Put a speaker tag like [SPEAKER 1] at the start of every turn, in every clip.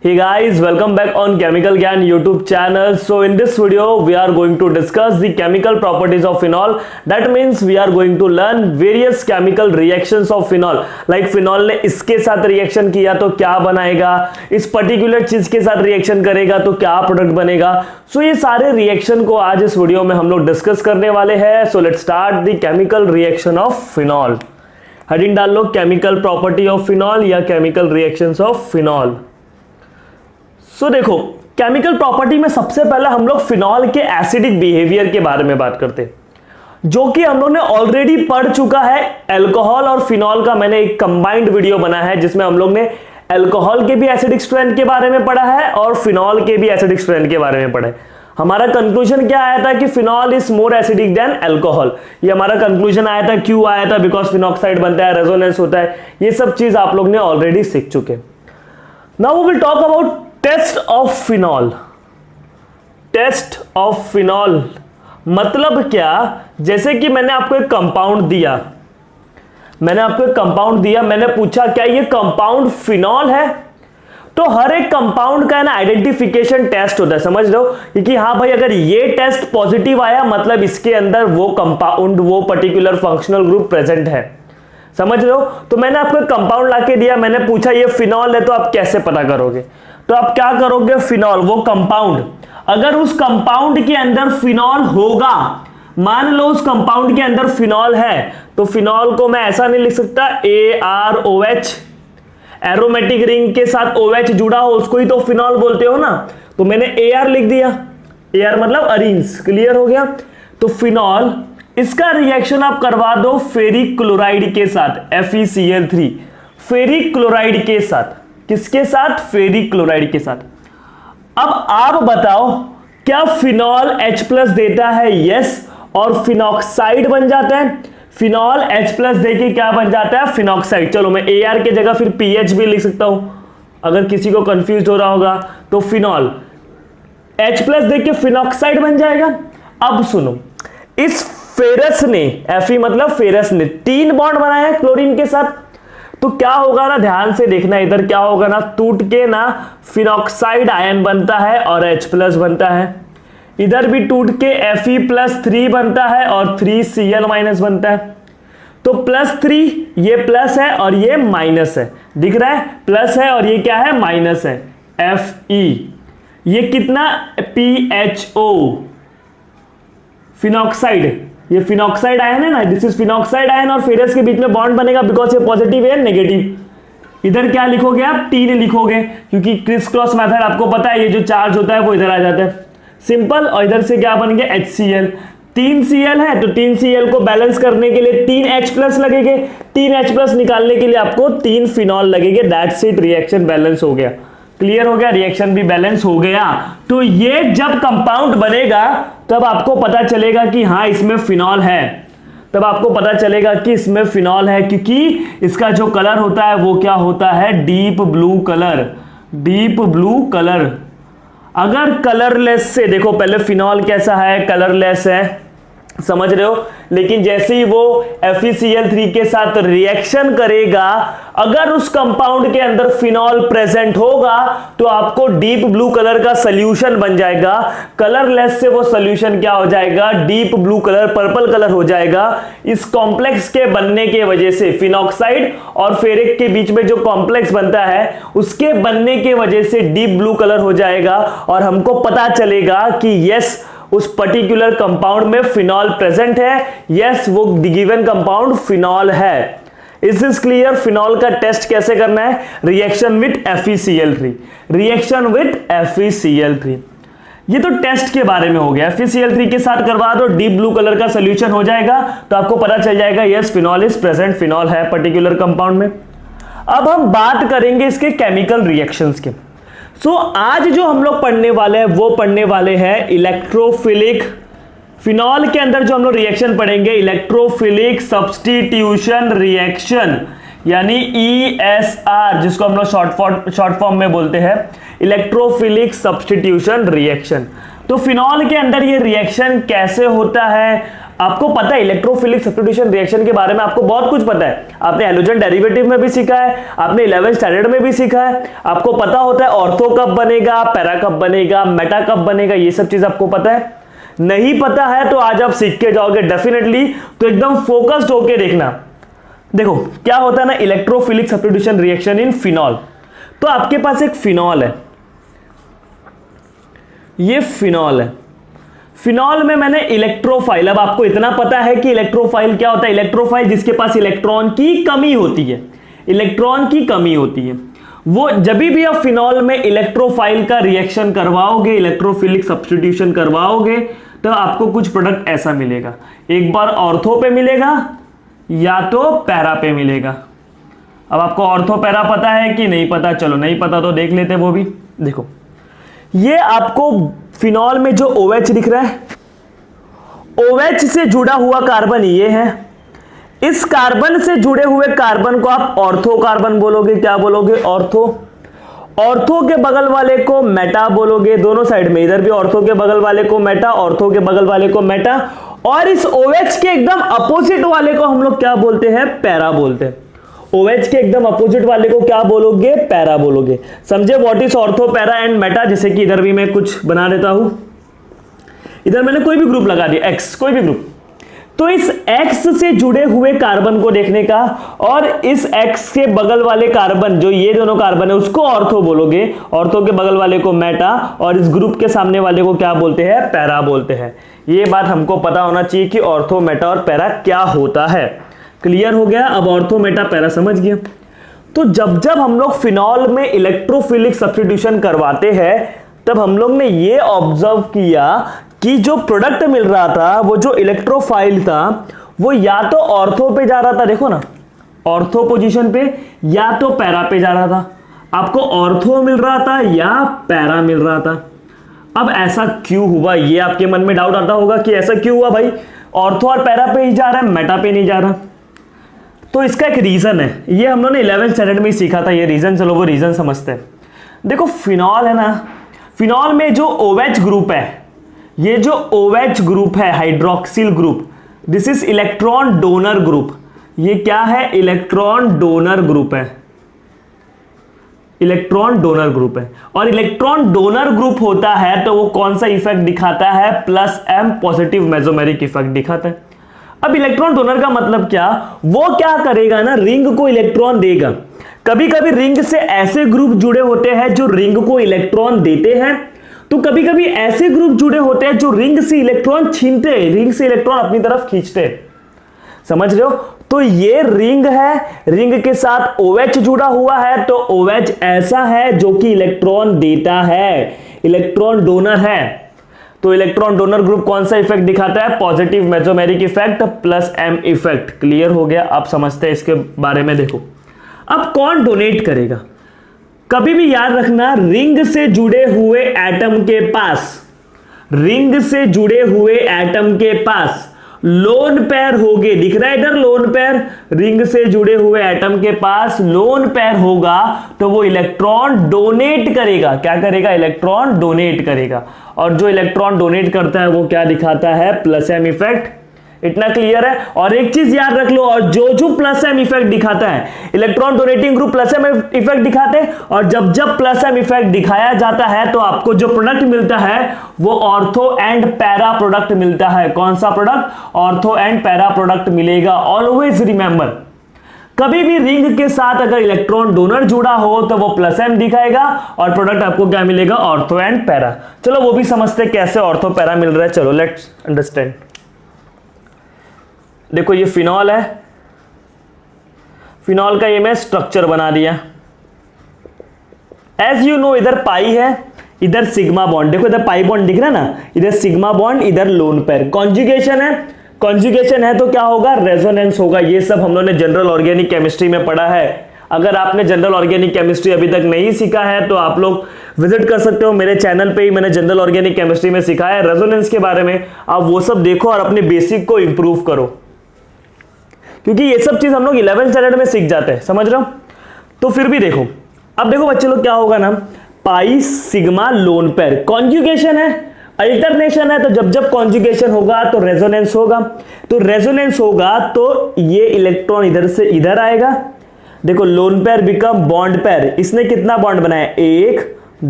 [SPEAKER 1] Hey guys, welcome back on Chemical Gyan YouTube channel. So in this video we are going to discuss the chemical properties of phenol. That means we are going to learn various chemical reactions of phenol. Like phenol ने इसके साथ reaction किया तो क्या बनाएगा, इस particular चीज के साथ रिएक्शन करेगा तो क्या प्रोडक्ट बनेगा. सो ये सारे रिएक्शन को आज इस वीडियो में हम लोग डिस्कस करने वाले हैं. So let's start the chemical reaction of phenol. Heading डाल लो केमिकल प्रॉपर्टी ऑफ फिनॉल या केमिकल रिएक्शंस ऑफ फिनॉल. सो देखो, केमिकल प्रॉपर्टी में सबसे पहले हम लोग फिनॉल के एसिडिक बिहेवियर के बारे में बात करते हैं, जो कि हम लोग ने ऑलरेडी पढ़ चुका है. अल्कोहल और फिनॉल का मैंने एक कंबाइंड वीडियो बना है जिसमें हम लोग ने अल्कोहल के भी एसिडिक स्ट्रेंथ के बारे में पढ़ा है और फिनॉल के भी एसिडिक स्ट्रेंथ के बारे में पढ़ा है. हमारा कंक्लूजन क्या आया था कि phenol is more acidic then alcohol. ये हमारा कंक्लूजन आया था. क्यों आया था? बिकॉज फिनॉक्साइड बनता है, रेजोनेंस होता है. ये सब चीज आप लोग ने ऑलरेडी सीख चुके. Now we will talk about test of phenol. Test of phenol मतलब क्या? जैसे कि मैंने आपको एक कंपाउंड दिया, मैंने पूछा क्या ये कंपाउंड फिनॉल है. तो हर एक कंपाउंड का ना आइडेंटिफिकेशन टेस्ट होता है, समझ लो. क्योंकि हाँ भाई, अगर ये टेस्ट पॉजिटिव आया मतलब इसके अंदर वो कंपाउंड, वो पर्टिकुलर फंक्शनल ग्रुप प्रेजेंट है, समझ लो. तो मैंने आपको एक कंपाउंड लाके दिया, मैंने पूछा ये फिनॉल है, तो आप कैसे पता करोगे? तो आप क्या करोगे? फिनॉल, वो कंपाउंड, अगर उस कंपाउंड के अंदर फिनॉल होगा, मान लो उस कंपाउंड के अंदर फिनॉल है, तो फिनॉल को मैं ऐसा नहीं लिख सकता AROH, एरोमेटिक रिंग के साथ OH जुड़ा हो उसको ही तो फिनॉल बोलते हो ना. तो मैंने AR लिख दिया. AR मतलब अरीन्स. क्लियर हो गया? तो फिनॉल, इसका रिएक्शन आप करवा दो फेरिक क्लोराइड के साथ, FeCl3. फेरिक क्लोराइड के साथ. किसके साथ? फेरिक क्लोराइड के साथ. अब आप बताओ, क्या फिनॉल H+ देता है? यस. और फिनॉक्साइड बन जाता है. फिनॉल H+ देके क्या बन जाता है? फिनॉक्साइड. चलो मैं AR के जगह फिर PH भी लिख सकता हूं अगर किसी को कंफ्यूज हो रहा होगा. तो फिनॉल H+ देके फिनॉक्साइड बन जाएगा. अब सुनो, इस फेरस ने, Fe मतलब फेरस ने 3 बॉन्ड बनाया है क्लोरीन के साथ. तो क्या होगा ना, ध्यान से देखना, इधर क्या होगा ना, टूट के ना फिनॉक्साइड आयन बनता है और H+ बनता है. इधर भी टूट के Fe+3 बनता है और 3Cl- बनता है. तो +3, ये प्लस है और ये माइनस है. दिख रहा है? प्लस है और ये क्या है? माइनस है. Fe, ये कितना? PHO, phenoxide. ये फिनॉक्साइड आयन है ना, दिस इज फिनॉक्साइड आयन और फेरस के बीच में बॉन्ड बनेगा बिकॉज ये पॉजिटिव है, नेगेटिव. इधर क्या लिखोगे आप? 3 लिखोगे, क्योंकि क्रिस क्रॉस मेथड आपको पता है, ये जो चार्ज होता है वो इधर आ जाता है. सिंपल. और इधर से क्या बन गया? HCl. 3 Cl है तो 3 Cl को बैलेंस करने के लिए 3 H+ लगेंगे. 3 H+ निकालने के लिए आपको 3 फिनॉल लगेंगे. दैट्स इट, रिएक्शन बैलेंस हो गया. क्लियर हो गया? रिएक्शन भी बैलेंस हो गया. तो ये जब कंपाउंड बनेगा तब आपको पता चलेगा कि हाँ इसमें फिनॉल है. तब आपको पता चलेगा कि इसमें फिनॉल है, क्योंकि इसका जो कलर होता है वो क्या होता है? Deep blue colour. Deep blue colour. अगर कलरलेस से देखो, पहले फिनॉल कैसा है? कलरलेस है, समझ रहे हो. लेकिन जैसे ही वो FeCl3 के साथ रिएक्शन करेगा, अगर उस कंपाउंड के अंदर फिनॉल प्रेजेंट होगा तो आपको डीप ब्लू कलर का सॉल्यूशन बन जाएगा. कलरलेस से वो सॉल्यूशन क्या हो जाएगा? Deep blue colour, purple colour हो जाएगा. इस कॉम्प्लेक्स के बनने के वजह से, फिनॉक्साइड और फेरिक के बीच में जो कॉम्प्लेक्स बनता है उसके बनने के वजह से डीप ब्लू कलर हो जाएगा और हमको पता चलेगा कि यस उस पर्टिकुलर कंपाउंड में फिनॉल प्रेजेंट है. यस, वो गिवन कंपाउंड फिनॉल है. Is this clear? फिनॉल का टेस्ट कैसे करना है? Reaction with FeCl3. Reaction with FeCl3. ये तो टेस्ट के बारे में हो गया. FeCl3 के साथ करवा दो, डीप ब्लू कलर का सोल्यूशन हो जाएगा तो आपको पता चल जाएगा yes phenol is present, phenol है पर्टिकुलर कंपाउंड में. अब हम बात करेंगे इसके केमिकल रिएक्शंस के. आज जो हम लोग पढ़ने वाले हैं वो पढ़ने वाले हैं इलेक्ट्रोफिलिक. फिनॉल के अंदर जो हम लोग रिएक्शन पढ़ेंगे, इलेक्ट्रोफिलिक सब्स्टिट्यूशन रिएक्शन, यानी ESR, जिसको हम लोग शॉर्ट फॉर्म में बोलते हैं, इलेक्ट्रोफिलिक सब्स्टिट्यूशन रिएक्शन. तो फिनॉल के अंदर ये रिएक्शन कैसे होता है? आपको पता है इलेक्ट्रोफिलिक सब्स्टिट्यूशन रिएक्शन के बारे में आपको बहुत कुछ पता है, आपने हैलोजन डेरिवेटिव में भी सीखा है, आपने 11th स्टैंडर्ड में भी सीखा है, आपको पता होता है ऑर्थो कब बनेगा, पैरा कब बनेगा, मेटा कब बनेगा, ये सब चीज आपको पता है। नहीं पता है तो आज आप सीख के जाओगे डेफिनेटली, तो एकदम फोकस्ड होके देखना। देखो क्या होता है ना electrophilic substitution reaction in phenol. तो आपके पास एक फिनॉल है, ये फिनॉल है, फिनॉल में मैंने इलेक्ट्रोफाइल, अब आपको इतना पता है कि इलेक्ट्रोफाइल क्या होता है, इलेक्ट्रोफाइल जिसके पास इलेक्ट्रॉन की कमी होती है, इलेक्ट्रॉन की कमी होती है, वो जब भी आप फिनॉल में इलेक्ट्रोफाइल का रिएक्शन करवाओगे, इलेक्ट्रोफिलिक सब्स्टिट्यूशन करवाओगे, तो आपको कुछ प्रोडक्ट ऐसा मिलेगा, एक बार ऑर्थो पे मिलेगा या तो पैरा पे मिलेगा। अब आपको ऑर्थो पैरा पता है कि नहीं पता, चलो नहीं पता तो देख लेते वो भी। देखो ये आपको फिनॉल में जो OH दिख रहा है, OH से जुड़ा हुआ कार्बन ये है, इस कार्बन से जुड़े हुए कार्बन को आप ऑर्थो कार्बन बोलोगे, क्या बोलोगे, ऑर्थो। ऑर्थो के बगल वाले को मेटा बोलोगे, दोनों साइड में, इधर भी ऑर्थो के बगल वाले को मेटा, ऑर्थो के बगल वाले को मेटा, और इस OH के एकदम अपोजिट वाले को हम लोग क्या बोलते हैं, पैरा बोलते हैं। OH के एकदम अपोजिट वाले को क्या बोलोगे, पैरा बोलोगे। समझे what is ortho, para and Meta. जैसे कि इधर भी मैं कुछ बना देता हूं, इधर मैंने कोई भी ग्रुप लगा दिया, X, कोई भी ग्रुप, तो इस X से जुड़े हुए कार्बन को देखने का, और इस X के बगल वाले कार्बन, जो ये दोनों कार्बन है, उसको ऑर्थो बोलोगे, ऑर्थो के बगल वाले को मेटा, और इस ग्रुप के सामने वाले को क्या बोलते हैं, पैरा बोलते हैं। ये बात हमको पता होना चाहिए कि ऑर्थो, मेटा और पैरा क्या होता है। क्लियर हो गया? अब ऑर्थो, मेटा, पैरा समझ गया। तो जब जब हम लोग फिनॉल में इलेक्ट्रोफिलिक सब्स्टिट्यूशन करवाते हैं, तब हम लोग ने ये ऑब्जर्व किया कि जो प्रोडक्ट मिल रहा था, वो जो इलेक्ट्रोफाइल था, वो या तो ऑर्थो पे जा रहा था, देखो ना, ऑर्थो पोजीशन पे, या तो पैरा पे जा रहा था। आपको ऑर्थो मिल रहा था या पैरा मिल रहा था। अब ऐसा क्यों हुआ, ये आपके मन में डाउट आता होगा कि ऐसा क्यों हुआ भाई, ऑर्थो और पैरा पे ही जा रहा है, मेटा पे नहीं जा रहा। तो इसका एक रीजन है, ये हम लोगों ने 11th स्टैंडर्ड में ही सीखा था ये रीजन। चलो वो रीजन समझते हैं। देखो फिनॉल है ना, फिनॉल में जो OH ग्रुप है, ये जो OH ग्रुप है, hydroxyl group, this is electron donor group. ये क्या है, इलेक्ट्रॉन डोनर ग्रुप है, इलेक्ट्रॉन डोनर ग्रुप है। और इलेक्ट्रॉन डोनर ग्रुप होता है तो वो कौन सा इफेक्ट दिखाता है, +M पॉजिटिव मेसोमेरिक इफेक्ट दिखाता है। अब इलेक्ट्रॉन डोनर का मतलब क्या, वो क्या करेगा ना, रिंग को इलेक्ट्रॉन देगा। कभी कभी रिंग से ऐसे ग्रुप जुड़े होते हैं जो रिंग को इलेक्ट्रॉन देते हैं, तो कभी कभी ऐसे ग्रुप जुड़े होते हैं जो रिंग से इलेक्ट्रॉन छीनते हैं, रिंग से इलेक्ट्रॉन अपनी तरफ खींचते हैं। समझ रहे हो? तो ये रिंग है, रिंग के साथ OH जुड़ा हुआ है, तो OH ऐसा है जो कि इलेक्ट्रॉन देता है, इलेक्ट्रॉन डोनर है। तो इलेक्ट्रॉन डोनर ग्रुप कौन सा इफेक्ट दिखाता है, positive mesomeric effect +M effect. Clear हो गया? आप समझते हैं इसके बारे में। देखो अब कौन डोनेट करेगा, कभी भी याद रखना, रिंग से जुड़े हुए एटम के पास, रिंग से जुड़े हुए एटम के पास लोन पेयर होगे, दिख रहा है इधर लोन पेयर, रिंग से जुड़े हुए एटम के पास लोन पेयर होगा, तो वो इलेक्ट्रॉन डोनेट करेगा। क्या करेगा, इलेक्ट्रॉन डोनेट करेगा। और जो इलेक्ट्रॉन डोनेट करता है वो क्या दिखाता है, +M इफेक्ट। इतना क्लियर है? और एक चीज याद रख लो, और जो जो +M इफेक्ट दिखाता है, electron donating group +M effect दिखाते हैं, और जब जब +M इफेक्ट दिखाया जाता है तो आपको जो प्रोडक्ट मिलता है वो ऑर्थो एंड पैरा प्रोडक्ट मिलता है। कौन सा product, ortho and para product मिलेगा। ऑलवेज रिमेंबर, कभी भी रिंग के साथ अगर इलेक्ट्रॉन डोनर जुड़ा हो तो वो +M दिखाएगा, और प्रोडक्ट आपको क्या मिलेगा, ऑर्थो एंड पैरा। चलो वो भी समझते कैसे ऑर्थो पैरा मिल रहा है। चलो लेट्स अंडरस्टैंड। देखो ये फिनॉल है, फिनॉल का ये मैं स्ट्रक्चर बना दिया। एज यू नो, इधर पाई है, इधर सिग्मा बॉन्ड, देखो इधर पाई बॉन्ड दिख रहा है ना, इधर सिग्मा बॉन्ड, इधर लोन पेयर। कॉन्जुगेशन है, कॉन्जुगेशन है तो क्या होगा, रेजोनेंस होगा। ये सब हम लोगों ने जनरल ऑर्गेनिक केमिस्ट्री में पढ़ा है। अगर आपने जनरल ऑर्गेनिक केमिस्ट्री अभी तक नहीं सीखा है तो आप लोग विजिट कर सकते हो मेरे चैनल पे ही, मैंने जनरल ऑर्गेनिक केमिस्ट्री में सिखाया है रेजोनेंस के बारे में। आप वो सब देखो और अपने बेसिक को इंप्रूव करो, क्योंकि ये सब चीज हम लोग 11th स्टैंडर्ड में सीख जाते हैं। समझ रहे हो? तो फिर भी देखो, अब देखो बच्चे लोग क्या होगा ना, pi sigma lone pair, conjugation है, अल्टरनेशन है तो जब जब कॉन्जुगेशन होगा तो रेजोनेंस होगा, तो रेजोनेंस होगा तो ये इलेक्ट्रॉन इधर से इधर आएगा। देखो lone pair become bond pair, इसने कितना बॉन्ड बनाया 1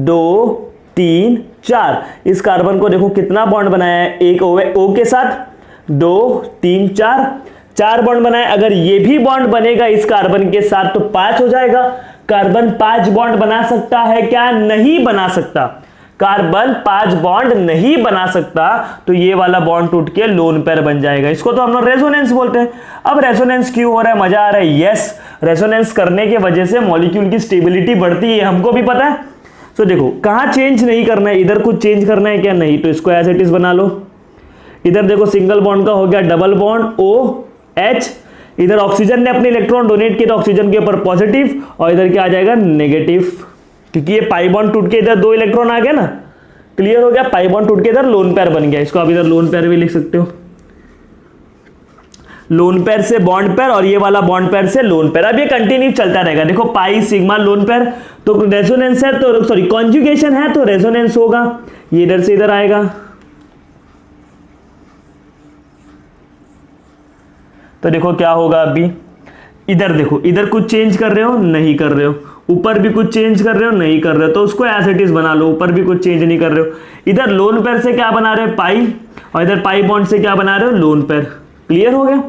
[SPEAKER 1] 2 3 4, इस कार्बन को देखो कितना बॉन्ड बनाया है, एक O के साथ 2 3 4 बॉन्ड बनाया। अगर ये भी बॉन्ड बनेगा इस कार्बन के साथ तो 5 हो जाएगा। कार्बन 5 बॉन्ड बना सकता है क्या? नहीं बना सकता। कार्बन 5 बॉन्ड नहीं बना सकता, तो ये वाला बॉन्ड टूट के लोन पेयर बन जाएगा। इसको तो हम लोग रेजोनेंस बोलते हैं। अब रेजोनेंस क्यों हो रहा है? मजा आ रहा है? यस, रेजोनेंस करने की वजह से मॉलिक्यूल की स्टेबिलिटी बढ़ती है, हमको भी पता है। तो देखो कहां चेंज नहीं करना है, इधर कुछ चेंज करना है क्या? नहीं, तो इसको एज इट इज बना लो। इधर देखो सिंगल बॉन्ड का हो गया डबल बॉन्ड OH, इधर ऑक्सीजन ने अपने इलेक्ट्रॉन डोनेट किया तो ऑक्सीजन के ऊपर पॉजिटिव, और इधर क्या आ जाएगा नेगेटिव, क्योंकि ये पाई बॉन्ड टूट के इधर 2 इलेक्ट्रॉन आ गया ना। क्लियर हो गया? पाई बॉन्ड टूट के इधर लोन पेयर बन गया। इसको आप इधर लोन पेयर भी लिख सकते हो, लोन पेयर से बॉन्ड पेयर और ये वाला बॉन्ड पेयर से लोन पेयर। अब ये कंटिन्यू चलता रहेगा। देखो पाई सिग्मा लोन पेयर, तो रेजोनेंस है तो सॉरी कॉन्जुगेशन है तो रेजोनेंस होगा, ये इधर से इधर आएगा। तो देखो क्या होगा, अभी इधर देखो, इधर कुछ चेंज कर रहे हो? नहीं कर रहे हो। ऊपर भी कुछ चेंज कर रहे हो? नहीं कर रहे हो। तो उसको एज इट इज बना लो, ऊपर भी कुछ चेंज नहीं कर रहे हो। इधर लोन पेयर से क्या बना रहे हो? पाई, और इधर पाई बॉन्ड से क्या बना रहे हो? Lone pair. क्लियर हो गया?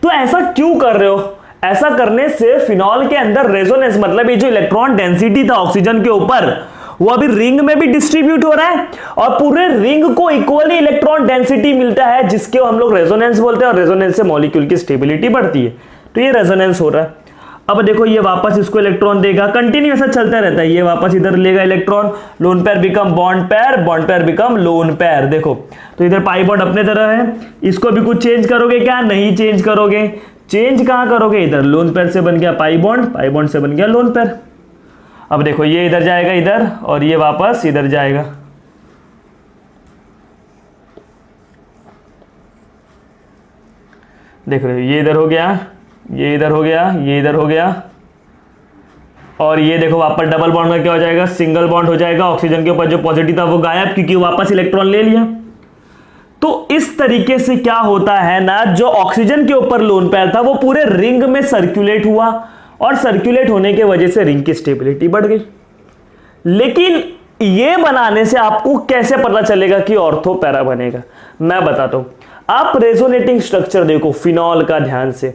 [SPEAKER 1] तो ऐसा क्यों कर रहे हो? ऐसा करने से फिनॉल के अंदर रेजोनेंस, मतलब ये जो इलेक्ट्रॉन डेंसिटी था ऑक्सीजन के ऊपर, वो अभी रिंग में भी डिस्ट्रीब्यूट हो रहा है और पूरे रिंग को इक्वली इलेक्ट्रॉन डेंसिटी मिलता है, जिसके हम लोग रेजोनेंस बोलते हैं, और रेजोनेंस से मॉलिक्यूल की स्टेबिलिटी बढ़ती है। तो ये रेजोनेंस हो रहा है। अब देखो ये वापस इसको इलेक्ट्रॉन देगा, कंटिन्यू ऐसा चलता रहता है। ये वापस इधर लेगा electron, lone pair become bond pair become lone pair. देखो तो इधर पाई बॉन्ड अपने तरह है, इसको भी कुछ चेंज करोगे क्या? नहीं चेंज करोगे। चेंज कहां करोगे? इधर लोन पेयर से बन गया पाई बॉन्ड से बन गया लोन पेयर। अब देखो ये इधर जाएगा इधर, और ये वापस इधर जाएगा। देख रहे हो, ये इधर हो गया, ये इधर हो गया, ये इधर हो गया, और ये देखो वापस डबल बॉन्ड का क्या हो जाएगा? सिंगल बॉन्ड हो जाएगा। ऑक्सीजन के ऊपर जो पॉजिटिव था वो गायब, क्योंकि वापस इलेक्ट्रॉन ले लिया। तो इस तरीके से क्या होता है ना, जो ऑक्सीजन के ऊपर लोन पेयर था वो पूरे रिंग में सर्कुलेट हुआ, और सर्कुलेट होने के वजह से रिंग की स्टेबिलिटी बढ़ गई। लेकिन ये बनाने से आपको कैसे पता चलेगा कि ऑर्थो पैरा बनेगा? मैं बताता हूं। आप रेजोनेटिंग स्ट्रक्चर देखो फिनॉल का ध्यान से,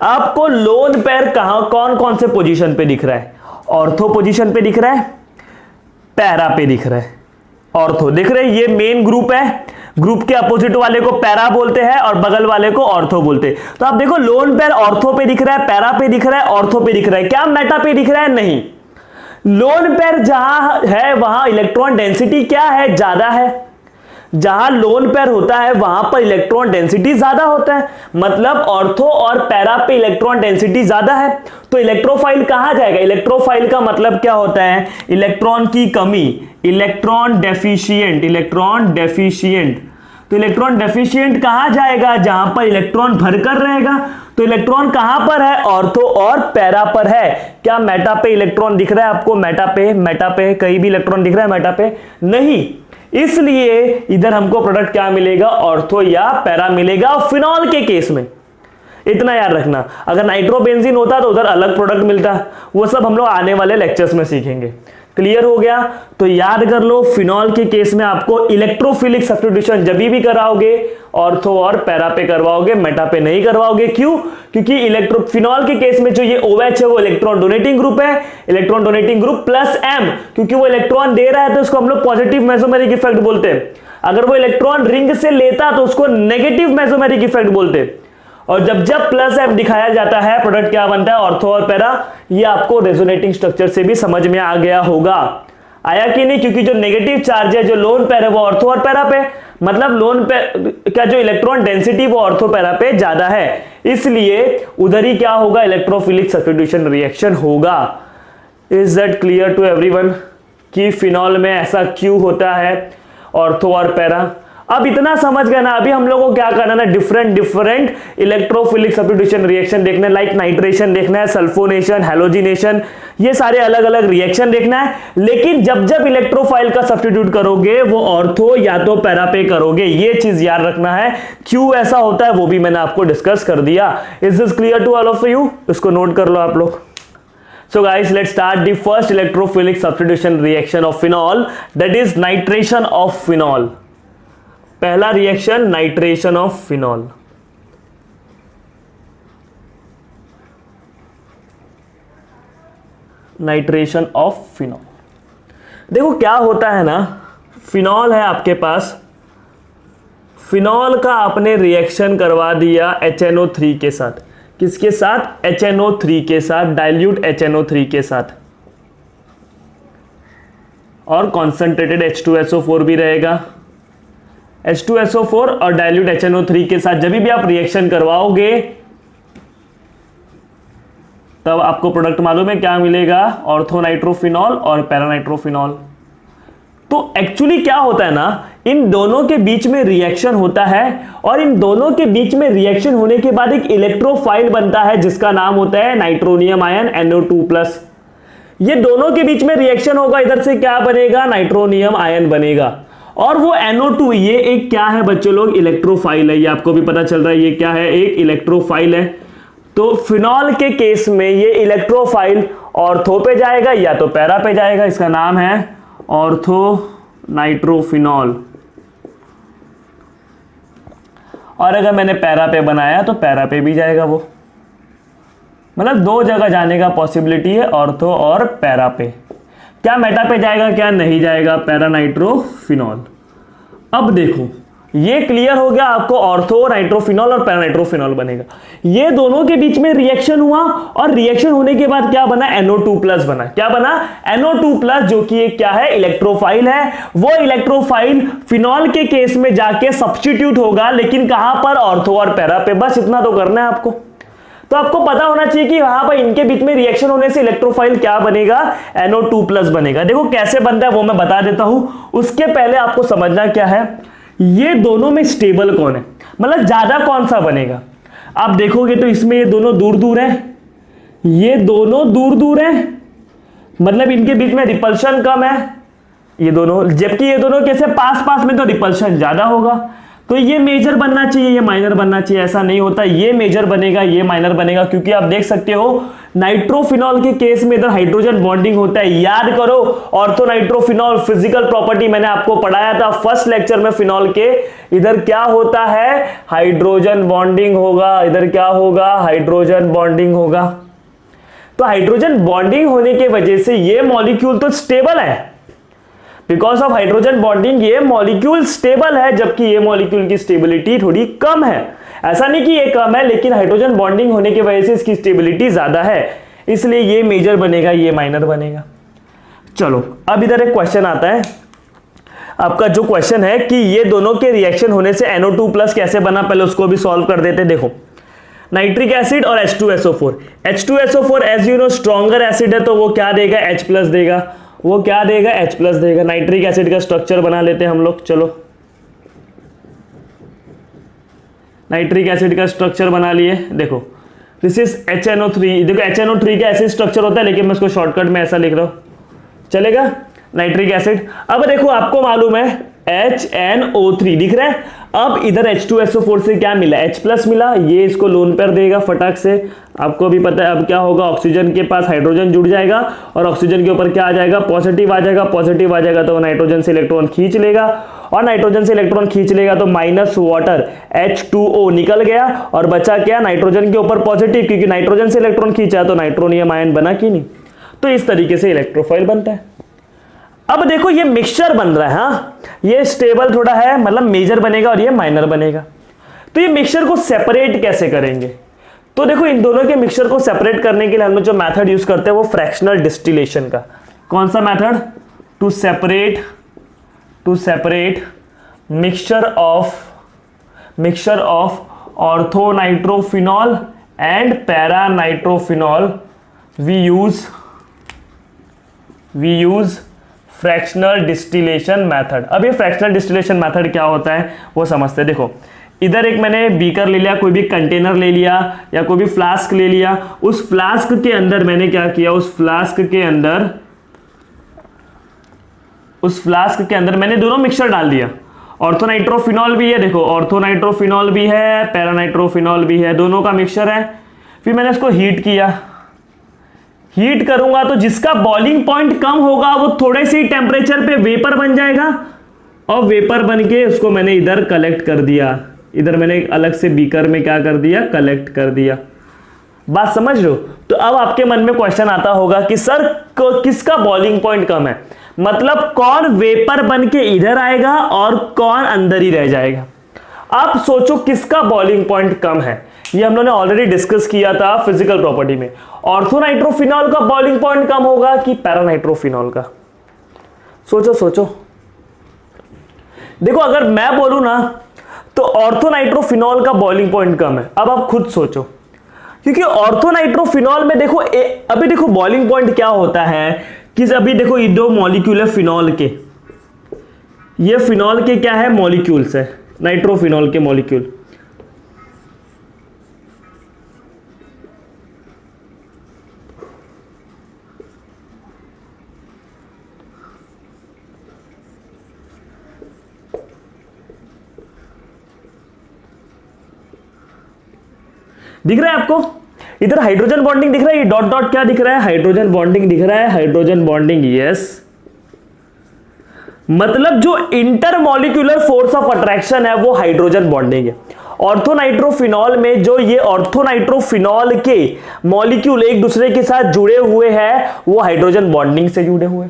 [SPEAKER 1] आपको लोन पेयर कहां कौन कौन से पोजीशन पे दिख रहा है? ऑर्थो पोजीशन पे दिख रहा है, पैरा पे दिख रहा है। ऑर्थो दिख रहे हैं, ये मेन ग्रुप है, ग्रुप के अपोजिट वाले को पैरा बोलते हैं और बगल वाले को ऑर्थो बोलते हैं। तो आप देखो लोन पेयर ऑर्थो पे दिख रहा है, पैरा पे दिख रहा है, ऑर्थो पे दिख रहा है, क्या मेटा पे दिख रहा है? नहीं। लोन पेयर जहां है वहां इलेक्ट्रॉन डेंसिटी क्या है? ज्यादा है। जहां लोन पेयर होता है वहां पर इलेक्ट्रॉन डेंसिटी ज्यादा होता है, मतलब ऑर्थो और पैरा पे इलेक्ट्रॉन डेंसिटी ज्यादा है। तो इलेक्ट्रोफाइल कहां जाएगा? इलेक्ट्रोफाइल का मतलब क्या होता है? इलेक्ट्रॉन की कमी, इलेक्ट्रॉन डेफिशिएंट, इलेक्ट्रॉन डेफिशिएंट। तो इलेक्ट्रॉन डेफिशिएंट कहां जाएगा? जहां पर इलेक्ट्रॉन भरकर रहेगा। तो इलेक्ट्रॉन कहां पर है? ऑर्थो और पैरा पर है। क्या मेटा पे इलेक्ट्रॉन दिख रहा है आपको? मेटा पे कहीं भी इलेक्ट्रॉन दिख रहा है मेटा पे? नहीं। इसलिए इधर हमको प्रोडक्ट क्या मिलेगा? ऑर्थो या पैरा मिलेगा फिनॉल के केस में। इतना याद रखना। अगर नाइट्रोबेंजीन होता तो उधर अलग प्रोडक्ट मिलता, वो सब हम लोग आने वाले लेक्चर्स में सीखेंगे। क्लियर हो गया? तो याद कर लो, फिनॉल के केस में आपको इलेक्ट्रोफिलिक सब्स्टिट्यूशन जब भी कराओगे ऑर्थो और पैरा पे करवाओगे, मेटा पे नहीं करवाओगे। क्यों? क्योंकि फिनॉल के केस में जो ये OH है वो इलेक्ट्रॉन डोनेटिंग ग्रुप है, electron donating group plus M, क्योंकि वो इलेक्ट्रॉन दे रहा है तो उसको हम लोग पॉजिटिव मेसोमेरिक इफेक्ट बोलते हैं। अगर वो इलेक्ट्रॉन रिंग से लेता तो उसको नेगेटिव मेसोमेरिक इफेक्ट बोलते हैं। और जब जब प्लस M दिखाया जाता है प्रोडक्ट क्या बनता है? ऑर्थो और पैरा। ये आपको रेजोनेटिंग स्ट्रक्चर से भी समझ में आ गया होगा। आया कि नहीं? क्योंकि जो नेगेटिव चार्ज है, जो लोन पेयर है, वो ऑर्थो और पैरा पे, मतलब लोन पेयर का जो इलेक्ट्रॉन डेंसिटी वो ऑर्थो पैरा पे ज्यादा है, इसलिए उधर ही क्या होगा? इलेक्ट्रोफिलिक सब्स्टिट्यूशन रिएक्शन होगा। Is that clear to everyone कि फिनॉल में ऐसा क्यों होता है, ऑर्थो और पैरा? अब इतना समझ गए ना। अभी हम लोगों को क्या करना है? डिफरेंट इलेक्ट्रोफिलिक सब्स्टिट्यूशन रिएक्शन देखना है, लाइक नाइट्रेशन देखना है, सल्फोनेशन, हैलोजिनेशन, ये सारे अलग अलग रिएक्शन देखना है, लेकिन जब जब इलेक्ट्रोफाइल का सब्स्टिट्यूट करोगे वो ऑर्थो या तो पैरा पे करोगे, ये चीज याद रखना है। क्यों ऐसा होता है वो भी मैंने आपको डिस्कस कर दिया। Is this clear to all of you? इसको नोट कर लो आप लोग। So guys, let's start the first electrophilic substitution reaction of phenol, that is nitration of phenol. पहला reaction nitration of phenol. Nitration of phenol. देखो क्या होता है ना, फिनॉल है आपके पास, फिनॉल का आपने रिएक्शन करवा दिया HNO3 के साथ। किसके साथ? HNO3 के साथ, डाइल्यूट HNO3 के साथ, और कॉन्सेंट्रेटेड H2SO4 भी रहेगा। H2SO4 और डाइल्यूट HNO3 के साथ जब भी आप रिएक्शन करवाओगे तब आपको प्रोडक्ट मालूम है क्या मिलेगा? ऑर्थोनाइट्रोफिनॉल और पैरानाइट्रोफिनॉल। तो एक्चुअली क्या होता है ना, इन दोनों के बीच में रिएक्शन होता है और इन दोनों के बीच में रिएक्शन होने के बाद एक इलेक्ट्रोफाइल बनता है जिसका नाम होता है नाइट्रोनियम आयन NO2+। ये दोनों के बीच में रिएक्शन होगा, इधर से क्या बनेगा? नाइट्रोनियम आयन बनेगा। और वो NO2 ये एक क्या है बच्चों लोग? इलेक्ट्रोफाइल है। ये आपको भी पता चल रहा है ये क्या है? एक इलेक्ट्रोफाइल है। तो फिनॉल के केस में ये इलेक्ट्रोफाइल ऑर्थो पे जाएगा या तो पैरा पे जाएगा। इसका नाम है ऑर्थो नाइट्रोफिनॉल। और अगर मैंने पैरा पे बनाया तो पैरा पे भी जाएगा वो, मतलब दो जगह जाने का पॉसिबिलिटी है, ऑर्थो और पैरा पे। क्या मेटा पे जाएगा? क्या नहीं जाएगा? पैरानाइट्रोफिनॉल। अब देखो ये क्लियर हो गया आपको, ऑर्थो नाइट्रोफिनॉल और पैरानाइट्रोफिनॉल बनेगा। ये दोनों के बीच में रिएक्शन हुआ और रिएक्शन होने के बाद क्या बना? NO2+ बना। क्या बना? NO2+, जो कि एक क्या है? इलेक्ट्रोफाइल है। वो इलेक्ट्रोफाइल फिनॉल के केस में जाके सब्स्टिट्यूट होगा, लेकिन कहां पर? ऑर्थो और पैरा पे। बस इतना तो करना है आपको। तो आपको पता होना चाहिए कि वहां पर इनके बीच में रिएक्शन होने से इलेक्ट्रोफाइल क्या बनेगा? NO2+ बनेगा। देखो कैसे बनता है वो मैं बता देता हूं, उसके पहले आपको समझना क्या है, ये दोनों में स्टेबल कौन है, मतलब ज्यादा कौन सा बनेगा। आप देखोगे तो इसमें ये दोनों दूर दूर हैं, ये दोनों दूर दूर हैं, मतलब इनके बीच में रिपल्शन कम है ये दोनों, जबकि ये दोनों कैसे पास पास में तो रिपल्शन ज्यादा होगा। तो ये मेजर बनना चाहिए, ये माइनर बनना चाहिए। ऐसा नहीं होता, ये मेजर बनेगा, ये माइनर बनेगा, क्योंकि आप देख सकते हो नाइट्रोफिनॉल के केस में इधर हाइड्रोजन बॉन्डिंग होता है। याद करो ऑर्थोनाइट्रोफिनॉल फिजिकल प्रॉपर्टी मैंने आपको पढ़ाया था फर्स्ट लेक्चर में फिनॉल के। इधर क्या होता है? हाइड्रोजन बॉन्डिंग होगा। इधर क्या होगा? हाइड्रोजन बॉन्डिंग होगा। तो हाइड्रोजन बॉन्डिंग होने की वजह से ये मॉलिक्यूल तो स्टेबल है, बिकॉज ऑफ हाइड्रोजन बॉन्डिंग ये मॉलिक्यूल स्टेबल है, जबकि ये मॉलिक्यूल की स्टेबिलिटी थोड़ी कम है। ऐसा नहीं कि ये कम है, लेकिन हाइड्रोजन बॉन्डिंग होने की वजह से इसकी स्टेबिलिटी ज्यादा है, इसलिए ये मेजर बनेगा, ये माइनर बनेगा। चलो अब इधर एक क्वेश्चन आता है आपका, जो क्वेश्चन है कि ये दोनों के रिएक्शन होने से NO2+ कैसे बना, पहले उसको भी सॉल्व कर देते। देखो नाइट्रिक एसिड और H2SO4। H2SO4 as you know stronger acid है, तो वो क्या देगा? H+ देगा। वो क्या देगा? H+ देगा। नाइट्रिक एसिड का स्ट्रक्चर बना लेते हैं हम लोग। चलो नाइट्रिक एसिड का स्ट्रक्चर बना लिए। देखो दिस इज HNO3। देखो HNO3 का एसिड स्ट्रक्चर होता है, लेकिन मैं इसको शॉर्टकट में ऐसा लिख रहा हूं, चलेगा? Nitric acid. अब देखो आपको मालूम है HNO3 दिख रहा है। अब इधर H2SO4 से क्या मिला? H+ मिला। ये इसको लोन पेयर देगा फटाक से, आपको भी पता है। अब क्या होगा? ऑक्सीजन के पास हाइड्रोजन जुड़ जाएगा और ऑक्सीजन के ऊपर क्या आ जाएगा? पॉजिटिव आ जाएगा। पॉजिटिव आ जाएगा तो नाइट्रोजन से इलेक्ट्रॉन खींच लेगा, और नाइट्रोजन से इलेक्ट्रॉन खींच लेगा तो माइनस वाटर H2O निकल गया, और बचा क्या? नाइट्रोजन के ऊपर पॉजिटिव, क्योंकि नाइट्रोजन से इलेक्ट्रॉन खींचा तो नाइट्रोनियम आयन बना कि नहीं। तो इस तरीके से इलेक्ट्रोफाइल बनता है। अब देखो ये मिक्सचर बन रहा है। हाँ ये स्टेबल थोड़ा है, मतलब मेजर बनेगा और ये माइनर बनेगा। तो ये मिक्सचर को सेपरेट कैसे करेंगे? तो देखो इन दोनों के मिक्सचर को सेपरेट करने के लिए हम लोग जो मेथड यूज करते हैं वो फ्रैक्शनल डिस्टिलेशन का। कौन सा method? To separate mixture of orthonitrophenol and paranitrophenol we use fractional distillation method. अब ये फ्रैक्शनल डिस्टिलेशन मेथड क्या होता है वो समझते हैं। देखो इधर एक मैंने बीकर ले लिया, कोई भी कंटेनर ले लिया या कोई भी फ्लास्क ले लिया, उस फ्लास्क के अंदर मैंने क्या किया, उस फ्लास्क के अंदर मैंने दोनों मिक्सचर डाल दिया। ऑर्थोनाइट्रोफिनॉल भी है, देखो ऑर्थोनाइट्रोफिनॉल भी है, पैरानाइट्रोफिनॉल भी है, दोनों का मिक्सचर है। फिर मैंने इसको हीट किया, हीट करूंगा तो जिसका बॉइलिंग पॉइंट कम होगा वो थोड़े से टेम्परेचर पे वेपर बन जाएगा, और वेपर बन के उसको मैंने इधर कलेक्ट कर दिया, इधर मैंने अलग से बीकर में क्या कर दिया, कलेक्ट कर दिया। बात समझ लो। तो अब आपके मन में क्वेश्चन आता होगा कि सर किसका बॉइलिंग पॉइंट कम है, मतलब कौन वेपर बन के इधर आएगा और कौन अंदर ही रह जाएगा। आप सोचो किसका बॉइलिंग पॉइंट कम है, ये हम लोगों ने ऑलरेडी डिस्कस किया था फिजिकल प्रॉपर्टी में। ऑर्थोनाइट्रोफिनॉल का बॉइलिंग पॉइंट कम होगा कि पैरानाइट्रोफिनॉल का? सोचो सोचो। देखो अगर मैं बोलूं ना तो ऑर्थोनाइट्रोफिनॉल का बॉइलिंग पॉइंट कम है। अब आप खुद सोचो, क्योंकि ऑर्थोनाइट्रोफिनॉल में देखो अभी देखो बॉइलिंग पॉइंट क्या होता है कि अभी देखो ये दो मॉलिक्यूल है फिनॉल के, ये फिनॉल के क्या है, मॉलिक्यूल्स है, नाइट्रोफिनॉल के मॉलिक्यूल। दिख रहा है आपको? इधर हाइड्रोजन बॉन्डिंग दिख रहा है, ये डॉट डॉट क्या दिख रहा है, हाइड्रोजन बॉन्डिंग दिख रहा है, हाइड्रोजन बॉन्डिंग, यस। मतलब जो इंटरमॉलिक्यूलर फोर्स ऑफ अट्रैक्शन है वो हाइड्रोजन बॉन्डिंग है। ऑर्थोनाइट्रोफिनॉल में जो ये ऑर्थोनाइट्रोफिनॉल के मॉलिक्यूल एक दूसरे के साथ जुड़े हुए हैं वो हाइड्रोजन बॉन्डिंग से जुड़े हुए।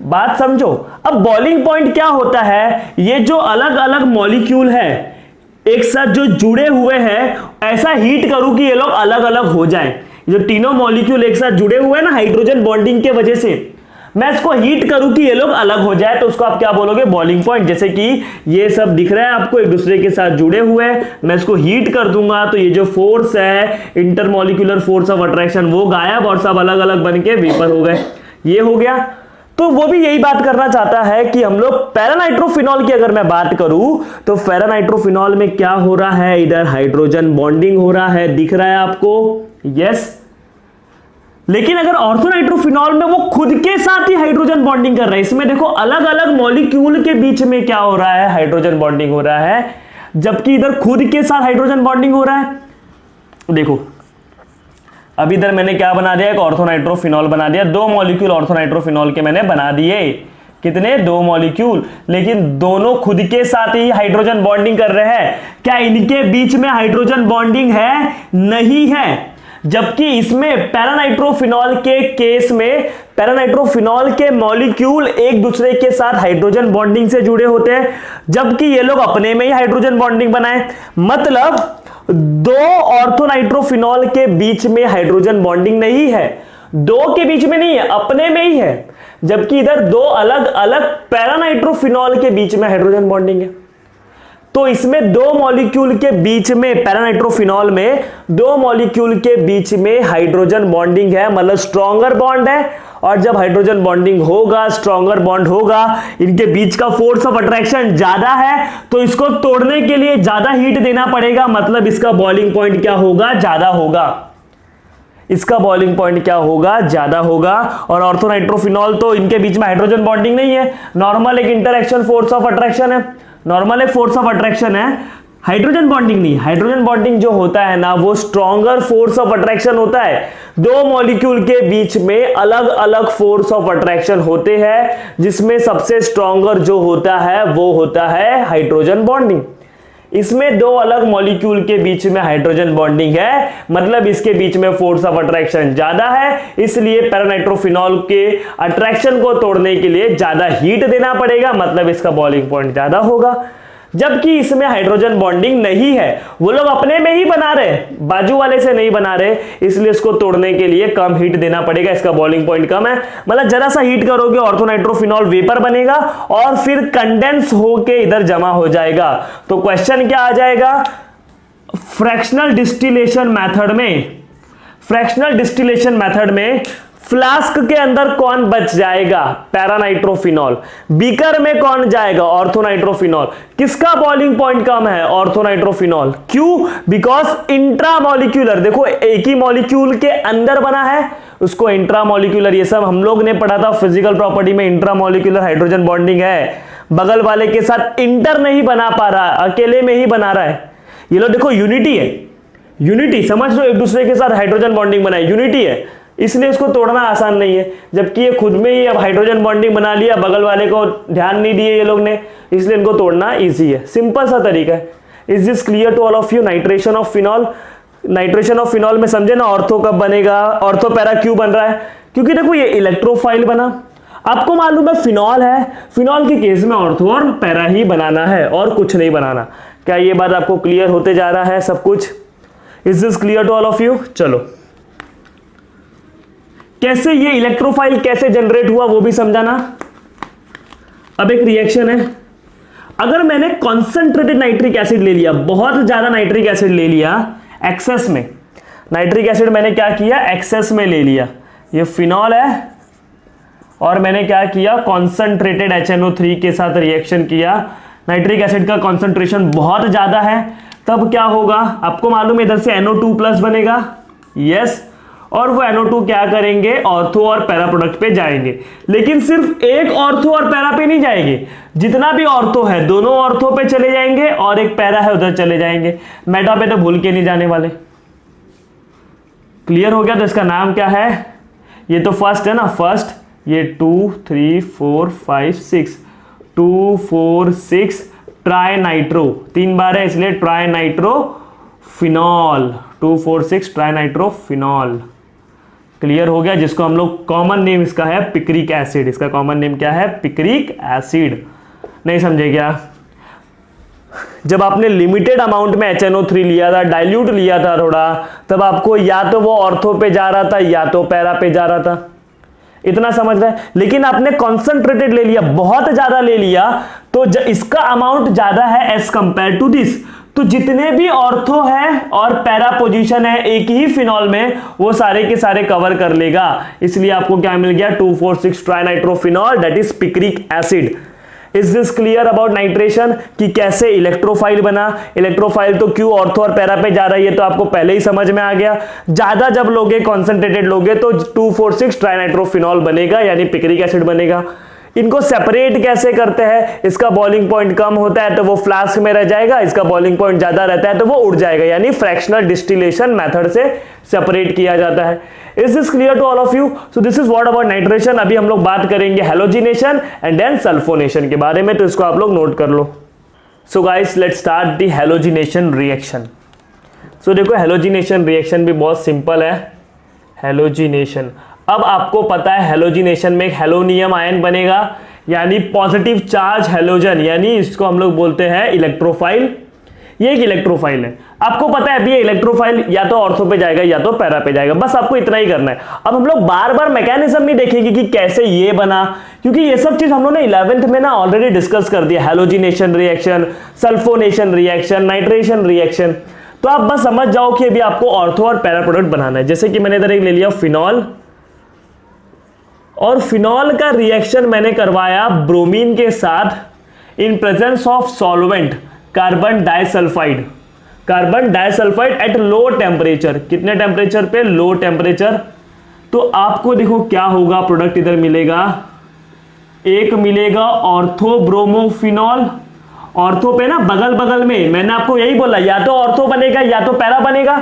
[SPEAKER 1] बात समझो। अब बॉइलिंग पॉइंट क्या होता है, ये जो अलग अलग मॉलिक्यूल है एक साथ जो जुड़े हुए हैं, ऐसा हीट करूं कि ये लोग अलग अलग हो जाएं। जो तीनों मॉलिक्यूल एक साथ जुड़े हुए हैं ना हाइड्रोजन बॉन्डिंग के वजह से, मैं इसको हीट करूं कि ये लोग अलग हो जाए, तो उसको आप क्या बोलोगे, बॉइलिंग पॉइंट। जैसे कि ये सब दिख रहा है आपको एक दूसरे के साथ जुड़े हुए हैं, मैं इसको हीट कर दूंगा तो ये जो फोर्स है इंटरमॉलिक्यूलर फोर्स ऑफ अट्रैक्शन वो गायब और सब अलग अलग बन के वेपर हो गए, ये हो गया। तो वो भी यही बात करना चाहता है कि हम लोग पैरानाइट्रोफिनॉल की अगर मैं बात करूं तो पैरानाइट्रोफिनॉल में क्या हो रहा है, इधर हाइड्रोजन बॉन्डिंग हो रहा है, दिख रहा है आपको, यस। लेकिन अगर ऑर्थोनाइट्रोफिनॉल में वो खुद के साथ ही हाइड्रोजन बॉन्डिंग कर रहा है, इसमें देखो अलग अलग मॉलिक्यूल के बीच में क्या हो रहा है, हाइड्रोजन बॉन्डिंग हो रहा है, जबकि इधर खुद के साथ हाइड्रोजन बॉन्डिंग हो रहा है। देखो अब इधर मैंने क्या बना दिया, एक ऑर्थोनाइट्रोफिनॉल बना दिया, दो मॉलिक्यूल ऑर्थोनाइट्रोफिनॉल के मैंने बना दिए, कितने, दो मॉलिक्यूल, लेकिन दोनों खुद के साथ ही हाइड्रोजन बॉन्डिंग कर रहे हैं। क्या इनके बीच में हाइड्रोजन बॉन्डिंग है? नहीं है। जबकि इसमें पैरानाइट्रोफिनॉल के केस में पैरानाइट्रोफिनॉल के मॉलिक्यूल एक दूसरे के साथ हाइड्रोजन बॉन्डिंग से जुड़े होते हैं, जबकि ये लोग अपने में ही हाइड्रोजन बॉन्डिंग बनाए। मतलब दो ऑर्थोनाइट्रोफिनॉल के बीच में हाइड्रोजन बॉन्डिंग नहीं है, दो के बीच में नहीं है, अपने में ही है। जबकि इधर दो अलग अलग पैरानाइट्रोफिनॉल के बीच में हाइड्रोजन बॉन्डिंग है। तो इसमें दो मॉलिक्यूल के बीच में, पैरानाइट्रोफिनॉल में दो मॉलिक्यूल के बीच में हाइड्रोजन बॉन्डिंग है, मतलब स्ट्रॉन्गर बॉन्ड है। और जब हाइड्रोजन बॉन्डिंग होगा, स्ट्रॉन्गर बॉन्ड होगा, इनके बीच का फोर्स ऑफ अट्रैक्शन ज्यादा है, तो इसको तोड़ने के लिए ज्यादा हीट देना पड़ेगा, मतलब इसका बॉइलिंग पॉइंट क्या होगा, ज्यादा होगा। इसका बॉइलिंग पॉइंट क्या होगा, ज्यादा होगा। और ऑर्थोनाइट्रोफिनॉल तो इनके बीच में हाइड्रोजन बॉन्डिंग नहीं है, नॉर्मल एक इंटरएक्शन फोर्स ऑफ अट्रैक्शन है, नॉर्मल एक फोर्स ऑफ अट्रैक्शन है, हाइड्रोजन बॉन्डिंग नहीं। हाइड्रोजन बॉन्डिंग जो होता है ना वो स्ट्रॉन्गर फोर्स ऑफ अट्रैक्शन होता है, दो मॉलिक्यूल के बीच में अलग अलग फोर्स ऑफ अट्रैक्शन होते हैं, जिसमें सबसे स्ट्रॉन्गर जो होता है वो होता है हाइड्रोजन बॉन्डिंग। इसमें दो अलग मॉलिक्यूल के बीच में हाइड्रोजन बॉन्डिंग है, मतलब इसके बीच में फोर्स ऑफ अट्रैक्शन ज्यादा है, इसलिए पैरानाइट्रोफिनॉल के अट्रैक्शन को तोड़ने के लिए ज्यादा हीट देना पड़ेगा, मतलब इसका बॉइलिंग पॉइंट ज्यादा होगा। जबकि इसमें हाइड्रोजन बॉन्डिंग नहीं है, वो लोग अपने में ही बना रहे, बाजू वाले से नहीं बना रहे, इसलिए इसको तोड़ने के लिए कम हीट देना पड़ेगा, इसका बॉइलिंग पॉइंट कम है। मतलब जरा सा हीट करोगे ऑर्थोनाइट्रोफिनॉल वेपर बनेगा और फिर कंडेंस होके इधर जमा हो जाएगा। तो क्वेश्चन क्या आ जाएगा, फ्रैक्शनल डिस्टिलेशन मेथड में, फ्रैक्शनल डिस्टिलेशन मेथड में फ्लास्क के अंदर कौन बच जाएगा? पैरानाइट्रोफिनॉल। बीकर में कौन जाएगा? ऑर्थोनाइट्रोफिनॉल। किसका बॉइलिंग पॉइंट कम है? ऑर्थोनाइट्रोफिनॉल। क्यों? बिकॉज इंट्रामॉलिक्यूलर, देखो एक ही मॉलिक्यूल के अंदर बना है, उसको इंट्रामॉलिक्यूलर, ये सब हम लोग ने पढ़ा था फिजिकल प्रॉपर्टी में, इंट्रामॉलिक्यूलर हाइड्रोजन बॉन्डिंग है, बगल वाले के साथ इंटर नहीं बना पा रहा, अकेले में ही बना रहा है। ये लो देखो यूनिटी है, यूनिटी समझ लो, एक दूसरे के साथ हाइड्रोजन बॉन्डिंग बनाए, यूनिटी है, इसलिए इसको तोड़ना आसान नहीं है। जबकि ये खुद में ही अब हाइड्रोजन बॉन्डिंग बना लिया, बगल वाले को ध्यान नहीं दिए ये लोग ने, इसलिए इनको तोड़ना इजी है, सिंपल सा तरीका है। Is this clear to all of you? Nitration of phenol, nitration of phenol में समझे ना, ऑर्थो कब बनेगा, ऑर्थो पैरा क्यों बन रहा है? क्योंकि देखो ये इलेक्ट्रोफाइल बना, आपको मालूम है फिनॉल है, फिनॉल के केस में ऑर्थो और पैरा ही बनाना है और कुछ नहीं बनाना। क्या ये बात आपको क्लियर होते जा रहा है सब कुछ? Is this clear to all of you? चलो, कैसे ये इलेक्ट्रोफाइल कैसे जनरेट हुआ वो भी समझाना। अब एक रिएक्शन है, अगर मैंने कॉन्सेंट्रेटेड नाइट्रिक एसिड ले लिया, बहुत ज्यादा नाइट्रिक एसिड ले लिया एक्सेस में, नाइट्रिक एसिड मैंने क्या किया, एक्सेस में ले लिया, ये फिनॉल है, और मैंने क्या किया, कॉन्सेंट्रेटेड HNO3 के साथ रिएक्शन किया, नाइट्रिक एसिड का कॉन्सेंट्रेशन बहुत ज्यादा है, तब क्या होगा आपको मालूम है, इधर से NO2+ बनेगा, यस, और वो NO2 क्या करेंगे, ऑर्थो और पैरा प्रोडक्ट पे जाएंगे। लेकिन सिर्फ एक ऑर्थो और पैरा पे नहीं जाएंगे, जितना भी ऑर्थो है दोनों ऑर्थो पे चले जाएंगे, और एक पैरा है उधर चले जाएंगे, मेटा पे तो भूल के नहीं जाने वाले। क्लियर हो गया? तो इसका नाम क्या है, ये तो फर्स्ट है ना, फर्स्ट, ये 2 3 4 5 6 2 4 6 ट्राई नाइट्रो, 3 बार है इसलिए tri nitro phenol, 2 4 6 tri nitro phenol. Clear हो गया? जिसको हम लोग कॉमन नेम इसका है पिक्रिक एसिड, इसका कॉमन नेम क्या है, पिक्रिक एसिड। नहीं समझे क्या? जब आपने लिमिटेड अमाउंट में HNO3 लिया था, डाइल्यूट लिया था थोड़ा, तब आपको या तो वो ऑर्थो पे जा रहा था या तो पैरा पे जा रहा था, इतना समझ रहे हैं। लेकिन आपने कॉन्सेंट्रेटेड ले लिया, बहुत ज्यादा ले लिया, तो इसका अमाउंट ज्यादा है एज कंपेयर टू दिस, तो जितने भी ऑर्थो है और पैरा पोजीशन है एक ही फिनॉल में, वो सारे के सारे कवर कर लेगा। इसलिए आपको क्या मिल गया, 2,4,6 trinitrophenol, that is picric acid. Is this clear about nitration कि कैसे इलेक्ट्रोफाइल बना? इलेक्ट्रोफाइल तो क्यों ऑर्थो और पैरा पे जा रहा है ये तो आपको पहले ही समझ में आ गया। ज्यादा जब लोगे, कॉन्सेंट्रेटेड लोगे, तो 2,4,6 ट्राइनाइट्रोफिनॉल बनेगा, यानी पिक्रिक एसिड बनेगा। इनको सेपरेट कैसे करते हैं? इसका बॉइलिंग पॉइंट कम होता है तो वो फ्लास्क में रह जाएगा, इसका बॉइलिंग पॉइंट ज्यादा रहता है तो वो उड़ जाएगा, यानी फ्रैक्शनल डिस्टिलेशन मेथड से सेपरेट किया जाता है। Is this clear to all of you? So this is what about nitration. अभी हम लोग बात करेंगे हैलोजिनेशन एंड देन सल्फोनेशन के बारे में, तो इसको आप लोग नोट कर लो। So guys let's start the halogenation reaction. So देखो हैलोजिनेशन रिएक्शन भी बहुत सिंपल है। हैलोजिनेशन, अब आपको पता है हैलोजिनेशन में एक हैलोनियम आयन बनेगा, यानी पॉजिटिव चार्ज हैलोजन, यानी इसको हम लोग बोलते हैं इलेक्ट्रोफाइल। ये एक इलेक्ट्रोफाइल है, आपको पता है अभी ये इलेक्ट्रोफाइल या तो ऑर्थो पे जाएगा या तो पैरा पे जाएगा, बस आपको इतना ही करना है। अब हम लोग बार बार मैकेनिज्म नहीं देखेंगे कि कैसे ये बना, क्योंकि ये सब चीज हम लोग ने 11th में ना ऑलरेडी डिस्कस कर दिया, halogenation reaction, sulphonation reaction, nitration reaction. तो आप बस समझ जाओ कि अभी आपको ऑर्थो और पैरा प्रोडक्ट बनाना है। जैसे कि मैंने इधर एक ले लिया फिनॉल, और फिनॉल का रिएक्शन मैंने करवाया ब्रोमीन के साथ in presence of solvent carbon disulphide. Carbon disulphide at low temperature, कितने टेम्परेचर पे? Low temperature. तो आपको देखो क्या होगा, प्रोडक्ट इधर मिलेगा, एक मिलेगा ऑर्थो ब्रोमोफिनॉल, ऑर्थो पे ना बगल बगल में, मैंने आपको यही बोला या तो ऑर्थो बनेगा या तो पैरा बनेगा,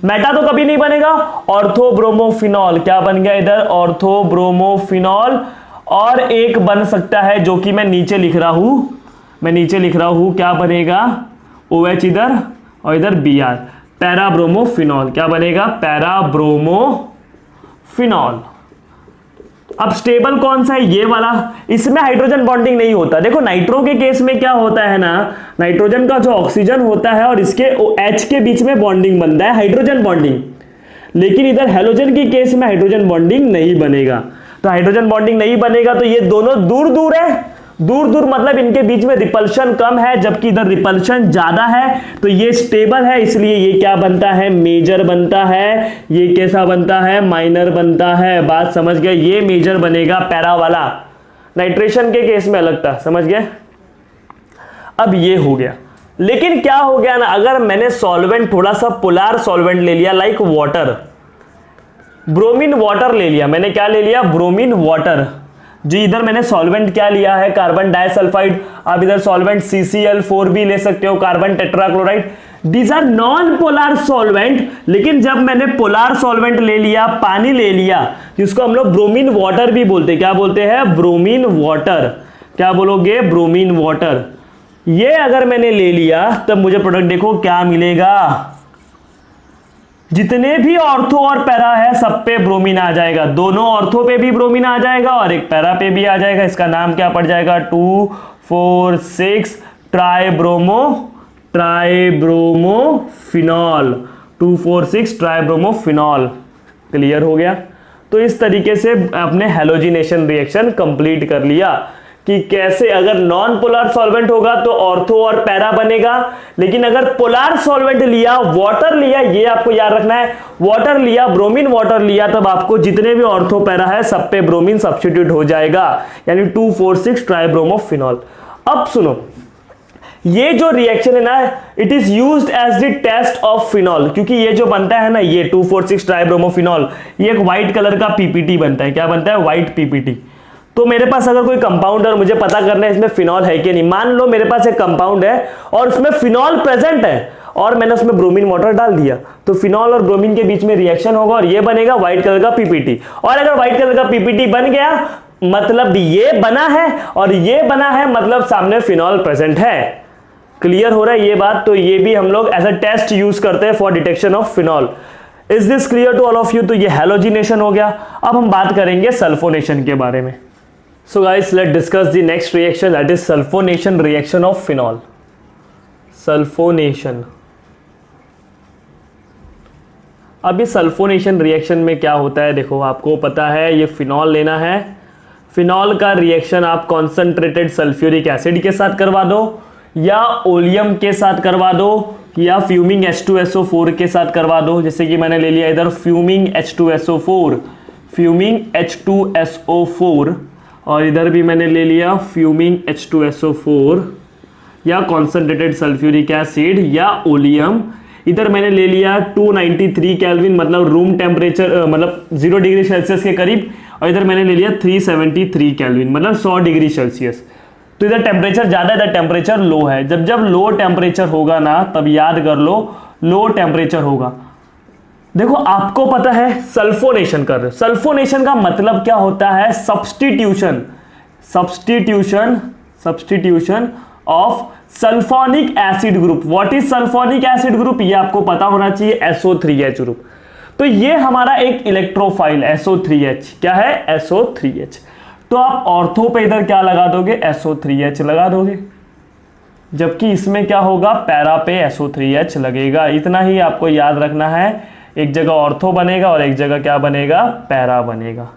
[SPEAKER 1] मेटा तो कभी नहीं बनेगा। ऑर्थो ब्रोमोफिनॉल क्या बन गया इधर, ऑर्थो ब्रोमोफिनॉल। और एक बन सकता है जो कि मैं नीचे लिख रहा हूं, मैं नीचे लिख रहा हूं, क्या बनेगा, OH इधर और इधर Br, पैरा ब्रोमोफिनॉल। क्या बनेगा, पैरा ब्रोमोफिनॉल। अब स्टेबल कौन सा है, ये वाला, इसमें हाइड्रोजन बॉन्डिंग नहीं होता। देखो नाइट्रो के केस में क्या होता है ना, नाइट्रोजन का जो ऑक्सीजन होता है और इसके H के बीच में बॉन्डिंग बनता है, हाइड्रोजन बॉन्डिंग। लेकिन इधर हैलोजन के केस में हाइड्रोजन बॉन्डिंग नहीं बनेगा। तो हाइड्रोजन बॉन्डिंग नहीं बनेगा तो ये दोनों दूर दूर है, दूर दूर मतलब इनके बीच में रिपल्शन कम है, जबकि इधर रिपल्शन ज्यादा है, तो ये स्टेबल है, इसलिए ये क्या बनता है, मेजर बनता है। ये कैसा बनता है, माइनर बनता है। बात समझ गए, ये मेजर बनेगा पैरा वाला, नाइट्रेशन के केस में अलग था, समझ गए। अब ये हो गया, लेकिन क्या हो गया ना, अगर मैंने सॉल्वेंट थोड़ा सा पोलार सॉल्वेंट ले लिया, लाइक वाटर, ब्रोमीन वाटर ले लिया मैंने, क्या ले लिया, ब्रोमीन वाटर। जी इधर मैंने सॉल्वेंट क्या लिया है, कार्बन डाइसल्फाइड। आप इधर सॉल्वेंट CCl4 भी ले सकते हो, carbon tetrachloride. These are non polar solvent. लेकिन जब मैंने पोलार सॉल्वेंट ले लिया, पानी ले लिया, जिसको हम लोग ब्रोमीन वाटर भी बोलते हैं, क्या बोलते हैं, ब्रोमीन वाटर। क्या बोलोगे, ब्रोमीन वाटर। ये अगर मैंने ले लिया, तब मुझे प्रोडक्ट देखो क्या मिलेगा, जितने भी ऑर्थो और पैरा है सब पे ब्रोमीन आ जाएगा। दोनों ऑर्थो पे भी ब्रोमीन आ जाएगा और एक पैरा पे भी आ जाएगा। इसका नाम क्या पड़ जाएगा, 2,4,6 ट्राइब्रोमोफिनॉल। 2,4,6 ट्राइब्रोमोफिनॉल। क्लियर हो गया। तो इस तरीके से आपने हैलोजिनेशन रिएक्शन कंप्लीट कर लिया कि कैसे अगर नॉन पोलर सॉल्वेंट होगा तो ऑर्थो और पैरा बनेगा, लेकिन अगर पोलर सॉल्वेंट लिया, वाटर लिया, ये आपको याद रखना है, वाटर लिया, ब्रोमीन वाटर लिया, तब आपको जितने भी ऑर्थो पैरा है सब पे ब्रोमीन सब्स्टिट्यूट हो जाएगा, यानी 2,4,6 ट्राइब्रोमोफिनॉल। अब सुनो, ये जो रिएक्शन है ना, it is used as the test of phenol, क्योंकि ये जो बनता है ना, ये 2,4,6 ट्राइब्रोमोफिनॉल, ये एक व्हाइट कलर का पीपीटी बनता है। क्या बनता है, व्हाइट पीपीटी। तो मेरे पास अगर कोई कंपाउंड है और मुझे पता करना है इसमें फिनॉल है कि नहीं, मान लो मेरे पास एक कंपाउंड है और उसमें फिनॉल प्रेजेंट है और मैंने उसमें ब्रोमीन वाटर डाल दिया, तो फिनॉल और ब्रोमीन के बीच में रिएक्शन होगा और ये बनेगा व्हाइट कलर का पीपीटी। और अगर व्हाइट कलर का पीपीटी बन गया मतलब ये बना है और ये बना है, मतलब सामने फिनॉल प्रेजेंट है। क्लियर हो रहा है ये बात। तो ये भी हम लोग एज अ टेस्ट यूज करते हैं for detection of phenol. Is this clear to all of you. तो ये हैलोजिनेशन हो गया। अब हम बात करेंगे सल्फोनेशन के बारे में। So guys, let's discuss the next reaction, that is sulfonation reaction of phenol. Sulfonation. अभी सल्फोनेशन रिएक्शन में क्या होता है, देखो आपको पता है, ये फिनॉल लेना है। फिनॉल का रिएक्शन आप कॉन्सेंट्रेटेड सल्फ्यूरिक एसिड के साथ करवा दो, या ओलियम के साथ करवा दो, या फ्यूमिंग H2SO4 के साथ करवा दो। जैसे कि मैंने ले लिया इधर फ्यूमिंग H2SO4, फ्यूमिंग H2SO4, और इधर भी मैंने ले लिया फ्यूमिंग H2SO4 या कॉन्सेंट्रेटेड सल्फ्यूरिक एसिड या ओलियम। इधर मैंने ले लिया 293 केल्विन, मतलब रूम टेम्परेचर, मतलब 0 डिग्री सेल्सियस के करीब, और इधर मैंने ले लिया 373 केल्विन, मतलब 100 डिग्री सेल्सियस। तो इधर टेम्परेचर ज़्यादा, इधर टेम्परेचर लो है। जब लो टेम्परेचर होगा ना, तब याद कर लो, लो टेम्परेचर होगा। देखो आपको पता है सल्फोनेशन कर रहे हो, सल्फोनेशन का मतलब क्या होता है, substitution, substitution of sulphonic acid group. What is sulphonic acid group, ये आपको पता होना चाहिए, SO3H ग्रुप। तो ये हमारा एक इलेक्ट्रोफाइल SO3H, क्या है, SO3H। तो आप ऑर्थो पे इधर क्या लगा दोगे, SO3H लगा दोगे, जबकि इसमें क्या होगा, पैरा पे SO3H लगेगा। इतना ही आपको याद रखना है, एक जगह ऑर्थो बनेगा और एक जगह क्या बनेगा, पैरा बनेगा।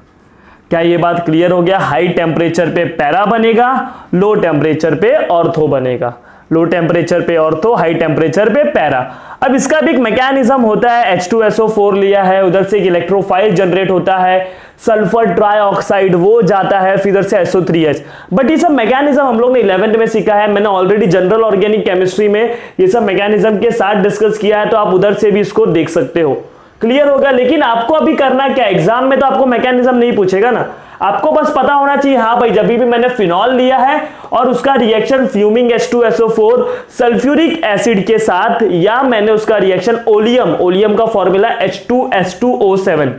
[SPEAKER 1] क्या ये बात क्लियर हो गया। हाई टेम्परेचर पे पैरा बनेगा, लो टेम्परेचर पे ऑर्थो बनेगा, लो टेम्परेचर पे ऑर्थो, हाई टेम्परेचर पे पैरा। अब इसका भी एक मैकेनिज्म होता है, H2SO4 लिया है, उधर से एक इलेक्ट्रोफाइल जनरेट होता है, सल्फर ट्राइऑक्साइड वो जाता है, फिर इधर से SO3H। बट ये सब मैकेनिज्म हम लोग ने 11th में सीखा है, मैंने ऑलरेडी जनरल ऑर्गेनिक केमिस्ट्री में ये सब मैकेनिज्म के साथ डिस्कस किया है, तो आप उधर से भी इसको देख सकते हो। क्लियर होगा। लेकिन आपको अभी करना क्या, एग्जाम में तो आपको मैकेनिज्म नहीं पूछेगा ना, आपको बस पता होना चाहिए, हाँ भाई जब भी मैंने फिनॉल लिया है और उसका reaction fuming H2SO4 sulphuric acid के साथ, या मैंने उसका रिएक्शन ओलियम का फॉर्मूला H2S2O7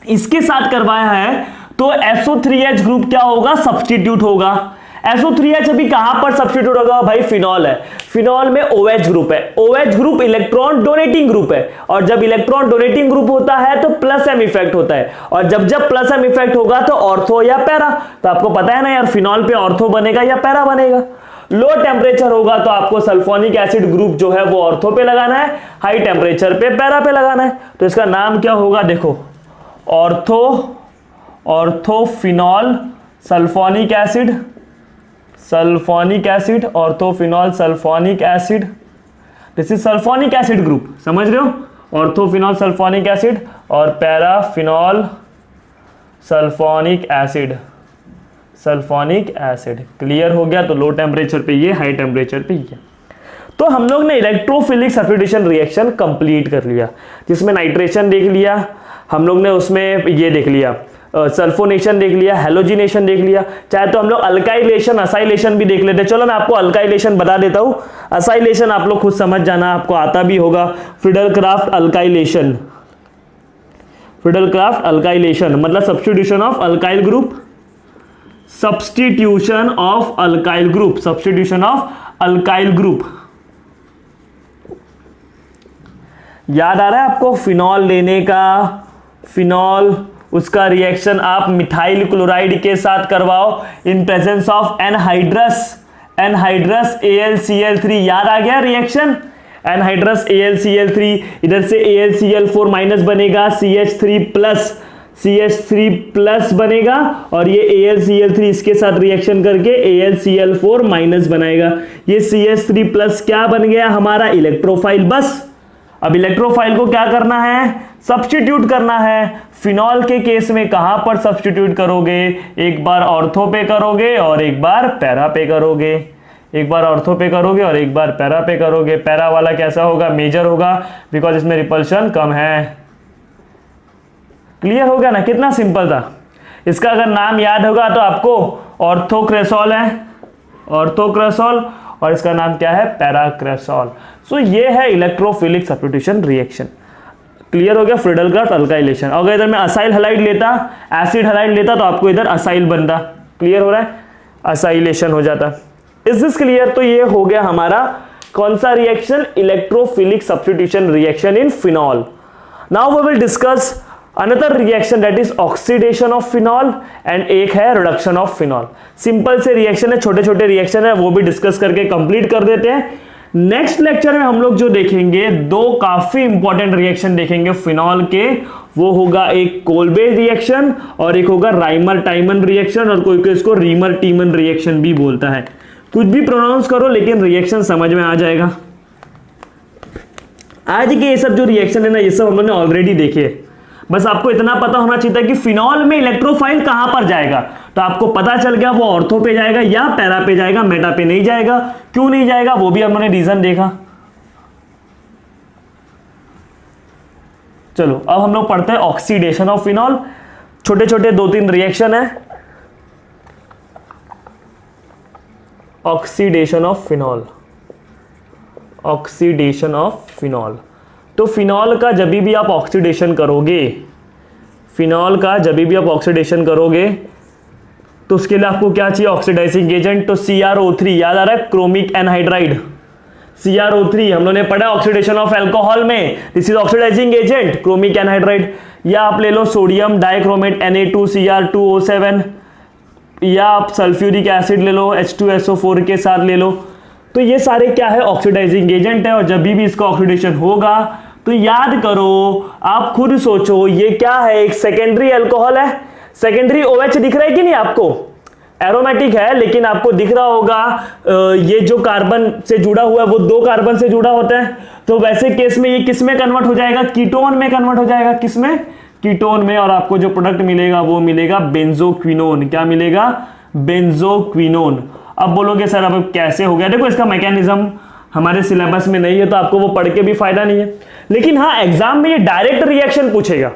[SPEAKER 1] इसके साथ करवाया है, तो SO3H ग्रुप क्या होगा, सब्स्टिट्यूट होगा। SO3H अभी कहां पर सब्स्टिट्यूट होगा भाई, फिनॉल है, फिनॉल में OH ग्रुप है, OH group electron donating group है, और जब इलेक्ट्रॉन डोनेटिंग ग्रुप होता है तो प्लस एम इफेक्ट होता है, और जब प्लस एम इफेक्ट होगा तो ऑर्थो या पैरा। तो आपको पता है ना यार, फिनॉल पे ऑर्थो बनेगा या पैरा बनेगा। लो टेम्परेचर होगा तो आपको सल्फोनिक एसिड ग्रुप जो है वो ऑर्थो पे लगाना है, हाई टेम्परेचर पे पैरा पे लगाना है। तो इसका नाम क्या होगा, देखो orthophenol sulphonic acid, sulphonic acid, orthophenol sulphonic acid, this is sulphonic acid group, समझ रहे हो, ऑर्थोफिनॉल सल्फोनिक एसिड और paraphenol sulphonic acid, sulphonic acid. Clear हो गया। तो लो टेम्परेचर पे ये, हाई टेम्परेचर पे ये। तो हम लोग ने इलेक्ट्रोफिलिक सब्स्टिट्यूशन रिएक्शन कंप्लीट कर लिया, जिसमें नाइट्रेशन देख लिया हम लोग ने, उसमें ये देख लिया सल्फोनेशन देख लिया, हेलोजिनेशन देख लिया, चाहे तो हम लोग अल्काइलेशन असाइलेशन भी देख लेते। चलो मैं आपको अल्काइलेशन बता देता हूं, असाइलेशन आप लोग खुद समझ जाना, आपको आता भी होगा। फ्रीडलक्राफ्ट अल्काइलेशन, फ्रीडलक्राफ्ट अल्काइलेशन मतलब substitution of alkyl group, substitution of alkyl group, substitution of alkyl group. याद आ रहा है आपको फिनॉल लेने का, फिनॉल उसका रिएक्शन आप मिथाइल क्लोराइड के साथ करवाओ in presence of anhydrous, anhydrous AlCl3, याद आ गया रिएक्शन, एनहाइड्रस AlCl3, इधर से AlCl4 माइनस बनेगा, CH3 प्लस, CH3 प्लस बनेगा और ये AlCl3 इसके साथ रिएक्शन करके AlCl4 माइनस बनाएगा। ये CH3 प्लस क्या बन गया हमारा, इलेक्ट्रोफाइल। बस अब इलेक्ट्रोफाइल को क्या करना है, सब्स्टिट्यूट करना है। फिनॉल के केस में कहां पर सब्स्टिट्यूट करोगे, एक बार ऑर्थो पे करोगे और एक बार पैरा पे करोगे, एक बार ऑर्थो पे करोगे और एक बार पैरा पे करोगे। पैरा वाला कैसा होगा, मेजर होगा, बिकॉज इसमें रिपल्शन कम है। क्लियर हो गया ना, कितना सिंपल था। इसका अगर नाम याद होगा तो आपको ऑर्थोक्रेसॉल है, ऑर्थोक्रेसॉल, और इसका नाम क्या है, पैराक्रेसॉल। सो ये है इलेक्ट्रोफिलिक सब्स्टिट्यूशन रिएक्शन। क्लियर हो गया, फ्रीडलक्राफ्ट अल्काइलेशन। अगर इधर मैं असाइल हैलाइड लेता, एसिड हैलाइड लेता तो आपको इधर असाइल बनता। क्लियर हो रहा है, असाइलेशन हो जाता। Is this clear. तो ये हो गया हमारा कौन सा reaction, electrophilic substitution reaction in phenol. Now we will discuss another reaction that is oxidation of phenol and एक है रिडक्शन ऑफ फिनॉल। सिंपल से रिएक्शन है, छोटे छोटे रिएक्शन है, वो भी डिस्कस करके कंप्लीट कर देते हैं। नेक्स्ट लेक्चर में हम लोग जो देखेंगे, दो काफी इंपॉर्टेंट रिएक्शन देखेंगे फिनॉल के, वो होगा एक कोल्बे रिएक्शन और एक होगा राइमर टाइमन रिएक्शन, और कोई कोई इसको रीमर टीमन रिएक्शन भी बोलता है। कुछ भी प्रोनाउंस करो लेकिन रिएक्शन समझ में आ जाएगा। आज के ये सब जो रिएक्शन है ना, ये सब हम लोगों ने ऑलरेडी देखे। बस आपको इतना पता होना चाहिए था कि फिनॉल में इलेक्ट्रोफाइल कहां पर जाएगा, तो आपको पता चल गया वो ऑर्थो पे जाएगा या पैरा पे जाएगा, मेटा पे नहीं जाएगा। क्यों नहीं जाएगा वो भी हमने रीजन देखा। चलो अब हम लोग पढ़ते हैं ऑक्सीडेशन ऑफ फिनॉल। छोटे छोटे दो तीन रिएक्शन है। Oxidation of phenol, oxidation of phenol. तो फिनॉल का जब भी आप ऑक्सीडेशन करोगे, फिनॉल का जब भी आप ऑक्सीडेशन करोगे तो उसके लिए आपको क्या चाहिए, ऑक्सीडाइजिंग एजेंट। तो CrO3 याद आ रहा है, क्रोमिक एनहाइड्राइड, CrO3 हम लोगों ने पढ़ा ऑक्सीडेशन ऑफ अल्कोहल में, this is oxidising agent chromic anhydride. या आप ले लो सोडियम डाइक्रोमेट Na2Cr2O7, या आप सल्फ्यूरिक एसिड ले लो H2SO4 के साथ ले लो। तो ये सारे क्या है, ऑक्सीडाइजिंग एजेंट है। और जब भी इसका ऑक्सीडेशन होगा तो याद करो, आप खुद सोचो, ये क्या है, एक सेकेंडरी अल्कोहल है। सेकेंडरी OH दिख रहा है कि नहीं आपको, एरोमेटिक है, लेकिन आपको दिख रहा होगा ये जो कार्बन से जुड़ा हुआ है वो दो कार्बन से जुड़ा होता है। तो वैसे केस में ये किस में कन्वर्ट हो जाएगा, कीटोन में कन्वर्ट हो जाएगा। किस में, कीटोन में। और आपको जो प्रोडक्ट मिलेगा वो मिलेगा बेंजोक्विनोन। क्या मिलेगा, बेंजोक्विनोन। अब बोलोगे सर अब कैसे हो गया, देखो इसका मैकेनिज्म हमारे सिलेबस में नहीं है तो आपको वो पढ़ के भी फायदा नहीं है। लेकिन हाँ, एग्जाम में ये डायरेक्ट रिएक्शन पूछेगा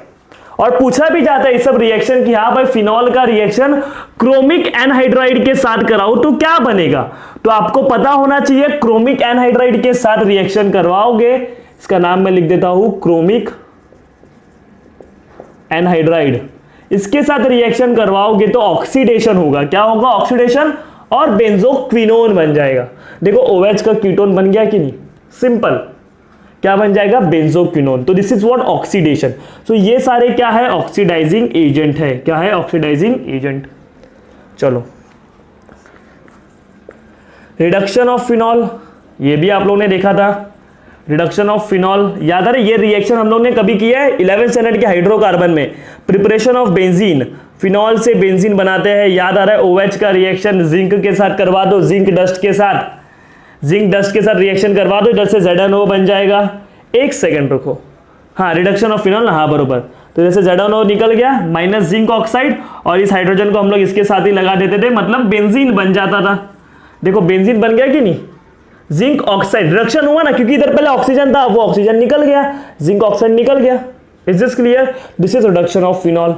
[SPEAKER 1] और पूछा भी जाता है इस सब रिएक्शन की। हाँ भाई, फिनॉल का रिएक्शन क्रोमिक एनहाइड्राइड के साथ कराओ तो क्या बनेगा, तो आपको पता होना चाहिए क्रोमिक एनहाइड्राइड के साथ रिएक्शन करवाओगे, इसका नाम मैं लिख देता हूं क्रोमिक एनहाइड्राइड। इसके साथ रिएक्शन करवाओगे तो ऑक्सीडेशन होगा। क्या होगा, ऑक्सीडेशन, और बेंजोक्विनोन बन जाएगा। देखो OH का कीटोन बन गया कि नहीं, सिंपल। क्या बन जाएगा, बेंजोक्विनोन। तो दिस इज व्हाट ऑक्सीडेशन। सो ये सारे क्या है, ऑक्सीडाइजिंग एजेंट है। क्या है, ऑक्सीडाइजिंग एजेंट। चलो रिडक्शन ऑफ फिनॉल, ये भी आप लोगों ने देखा था। रिडक्शन ऑफ फिनॉल याद आ रहा है, ये रिएक्शन हम लोग ने कभी किया है 11th स्टैंडर्ड के हाइड्रोकार्बन में, प्रिपरेशन ऑफ बेंजीन। फिनॉल से बेंजीन बनाते हैं, याद आ रहा है OH का रिएक्शन जिंक के साथ करवा दो, जिंक डस्ट के साथ रिएक्शन करवा दो, इधर से ZnO बन जाएगा। एक सेकंड रुको, हाँ रिडक्शन ऑफ फिनॉल, हाँ बरोबर। तो जैसे ZnO निकल गया माइनस जिंक ऑक्साइड, और इस हाइड्रोजन को हम लोग इसके साथ ही लगा देते थे, मतलब बेंजीन बन जाता था। देखो बेंजीन बन गया कि नहीं, जिंक ऑक्साइड रिडक्शन हुआ ना, क्योंकि इधर पहले ऑक्सीजन था, वो ऑक्सीजन निकल गया, जिंक ऑक्साइड निकल गया। Is this clear? This is reduction of phenol.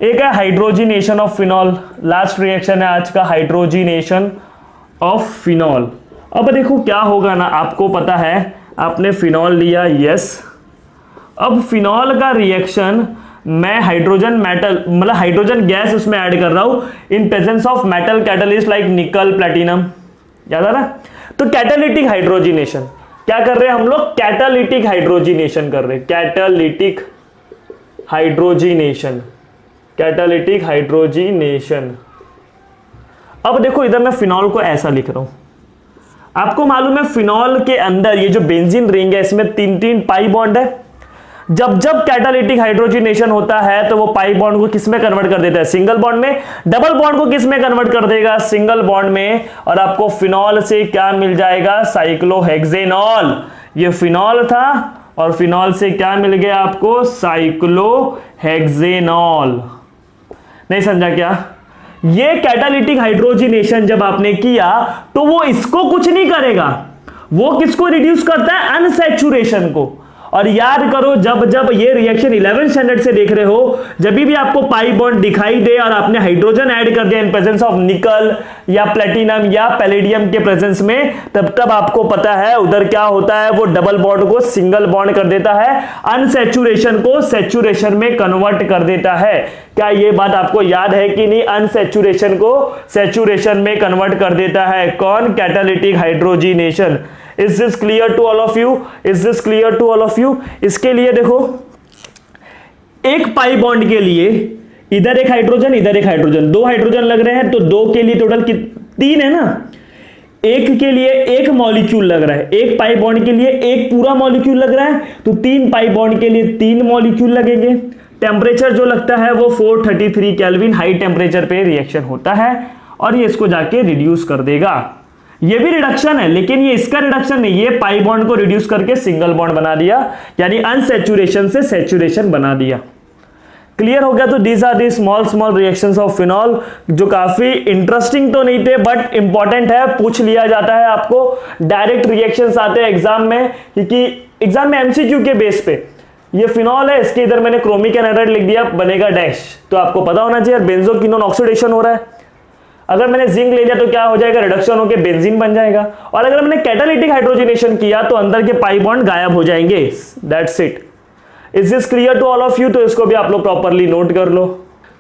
[SPEAKER 1] एक है hydrogenation of phenol, last reaction है आज का, हाइड्रोजिनेशन ऑफ फिनॉल। अब देखो क्या होगा ना, आपको पता है, आपने फिनॉल लिया, यस। अब फिनॉल का रिएक्शन मैं हाइड्रोजन मेटल, मतलब हाइड्रोजन गैस उसमें ऐड कर रहा हूं in presence of metal catalyst like निकल, प्लैटिनम, याद आ रहा? तो कैटालिटिक हाइड्रोजिनेशन क्या कर रहे हैं हम लोग? कैटालिटिक हाइड्रोजिनेशन कर रहे हैं, कैटालिटिक हाइड्रोजिनेशन। अब देखो इधर मैं फिनॉल को ऐसा लिख रहा हूं, आपको मालूम है फिनॉल के अंदर ये जो बेंजीन रिंग है इसमें 3 पाई बॉन्ड है। जब कैटालिटिक हाइड्रोजिनेशन होता है तो वो पाई बॉन्ड को किस में कन्वर्ट कर देता है? सिंगल बॉन्ड में। डबल बॉन्ड को किस में कन्वर्ट कर देगा? सिंगल बॉन्ड में। और आपको फिनॉल से क्या मिल जाएगा? साइक्लोहेक्सेनॉल। ये फिनॉल था और फिनॉल से क्या मिल गया आपको? साइक्लोहेक्सेनॉल। नहीं समझा क्या? ये कैटालिटिक हाइड्रोजिनेशन जब आपने किया तो वो इसको कुछ नहीं करेगा, वो किसको रिड्यूस करता है? अनसैचुरेशन को। और याद करो जब ये रिएक्शन 11th स्टैंडर्ड से देख रहे हो, जब भी आपको पाई बॉन्ड दिखाई दे और आपने हाइड्रोजन ऐड कर दिया इन प्रेजेंस ऑफ निकल या प्लेटिनम या पैलेडियम के प्रेजेंस में, तब आपको पता है उधर क्या होता है, वो डबल बॉन्ड को सिंगल बॉन्ड कर देता है, अनसैचुरेशन को सैचुरेशन में कन्वर्ट कर देता है। क्या ये बात आपको याद है कि नहीं? अनसैचुरेशन को सैचुरेशन में कन्वर्ट कर देता है कौन? Catalytic hydrogenation. Is this clear to all of you? Is this clear to all of you? इसके लिए देखो, एक पाई बॉन्ड के लिए इधर एक हाइड्रोजन, इधर एक हाइड्रोजन, 2 हाइड्रोजन लग रहे हैं, तो 2 के लिए टोटल 3 है ना। एक के लिए एक मॉलिक्यूल लग रहा है, एक पाई बॉन्ड के लिए एक पूरा मॉलिक्यूल लग रहा है, तो 3 पाई बॉन्ड के लिए 3 मॉलिक्यूल लगेंगे। टेम्परेचर जो लगता है वो 433 केल्विन हाई टेम्परेचर पे रिएक्शन होता है और ये इसको जाके रिड्यूस कर देगा। ये भी रिडक्शन है, लेकिन ये इसका रिडक्शन नहीं, ये पाई बॉन्ड को रिड्यूस करके सिंगल बॉन्ड बना दिया, यानी अनसैचुरेशन से सैचुरेशन बना दिया। क्लियर हो गया? तो these are the small reactions of phenol, जो काफी इंटरेस्टिंग तो नहीं थे बट इंपॉर्टेंट है, पूछ लिया जाता है आपको। डायरेक्ट रिएक्शंस आते हैं एग्जाम में, क्योंकि एग्जाम में एमसीक्यू के बेस पे। ये फिनॉल है, इसके इधर मैंने क्रोमिक एनहाइड्राइड लिख दिया, बनेगा डैश, तो आपको पता होना चाहिए बेंजोक्विनोन ऑक्सीडेशन हो रहा है। अगर मैंने जिंक ले लिया तो क्या हो जाएगा? रिडक्शन होकर बेंजीन बन जाएगा। और अगर मैंने कैटालिटिक हाइड्रोजिनेशन किया तो अंदर के पाई बॉन्ड गायब हो जाएंगे। That's it. Is this clear to all of you? तो इसको भी आप लोग प्रॉपरली नोट कर लो।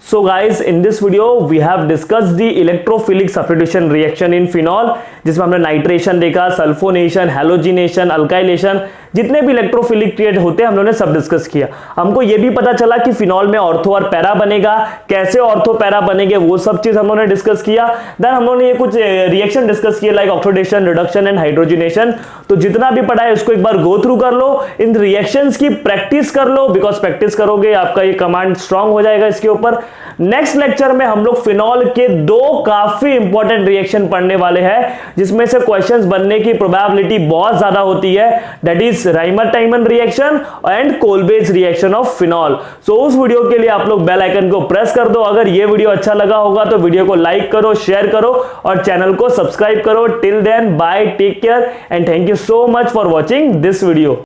[SPEAKER 1] So guys, in this video we have discussed the electrophilic substitution reaction in phenol, जिसमें हमने नाइट्रेशन देखा, सल्फोनेशन, हैलोजिनेशन, अल्काइलेशन, जितने भी इलेक्ट्रोफिलिक क्रिएट होते हैं हम लोगों ने सब डिस्कस किया। हमको ये भी पता चला कि फिनॉल में ऑर्थो और पैरा बनेगा, कैसे ऑर्थो पैरा बनेंगे वो सब चीज हम लोगों ने डिस्कस किया। देन हम लोगों ने ये कुछ रिएक्शन डिस्कस किए like oxidation, reduction and hydrogenation. तो जितना भी पढ़ा है उसको एक बार गो थ्रू कर लो, इन रिएक्शंस की प्रैक्टिस कर लो, बिकॉज प्रैक्टिस करोगे आपका ये कमांड स्ट्रांग हो जाएगा इसके ऊपर। नेक्स्ट लेक्चर में हम लोग फिनॉल के 2 काफी इंपॉर्टेंट रिएक्शन पढ़ने वाले हैं, जिसमें से क्वेश्चंस बनने की प्रोबेबिलिटी बहुत ज्यादा होती है, that is Reimer Tiemann reaction and Kolbe's reaction of phenol. So उस वीडियो के लिए आप लोग बेल आइकन को प्रेस कर दो। अगर ये वीडियो अच्छा लगा होगा तो वीडियो को लाइक करो, शेयर करो और चैनल को सब्सक्राइब करो। Till then bye, take care and thank you so much for watching this video.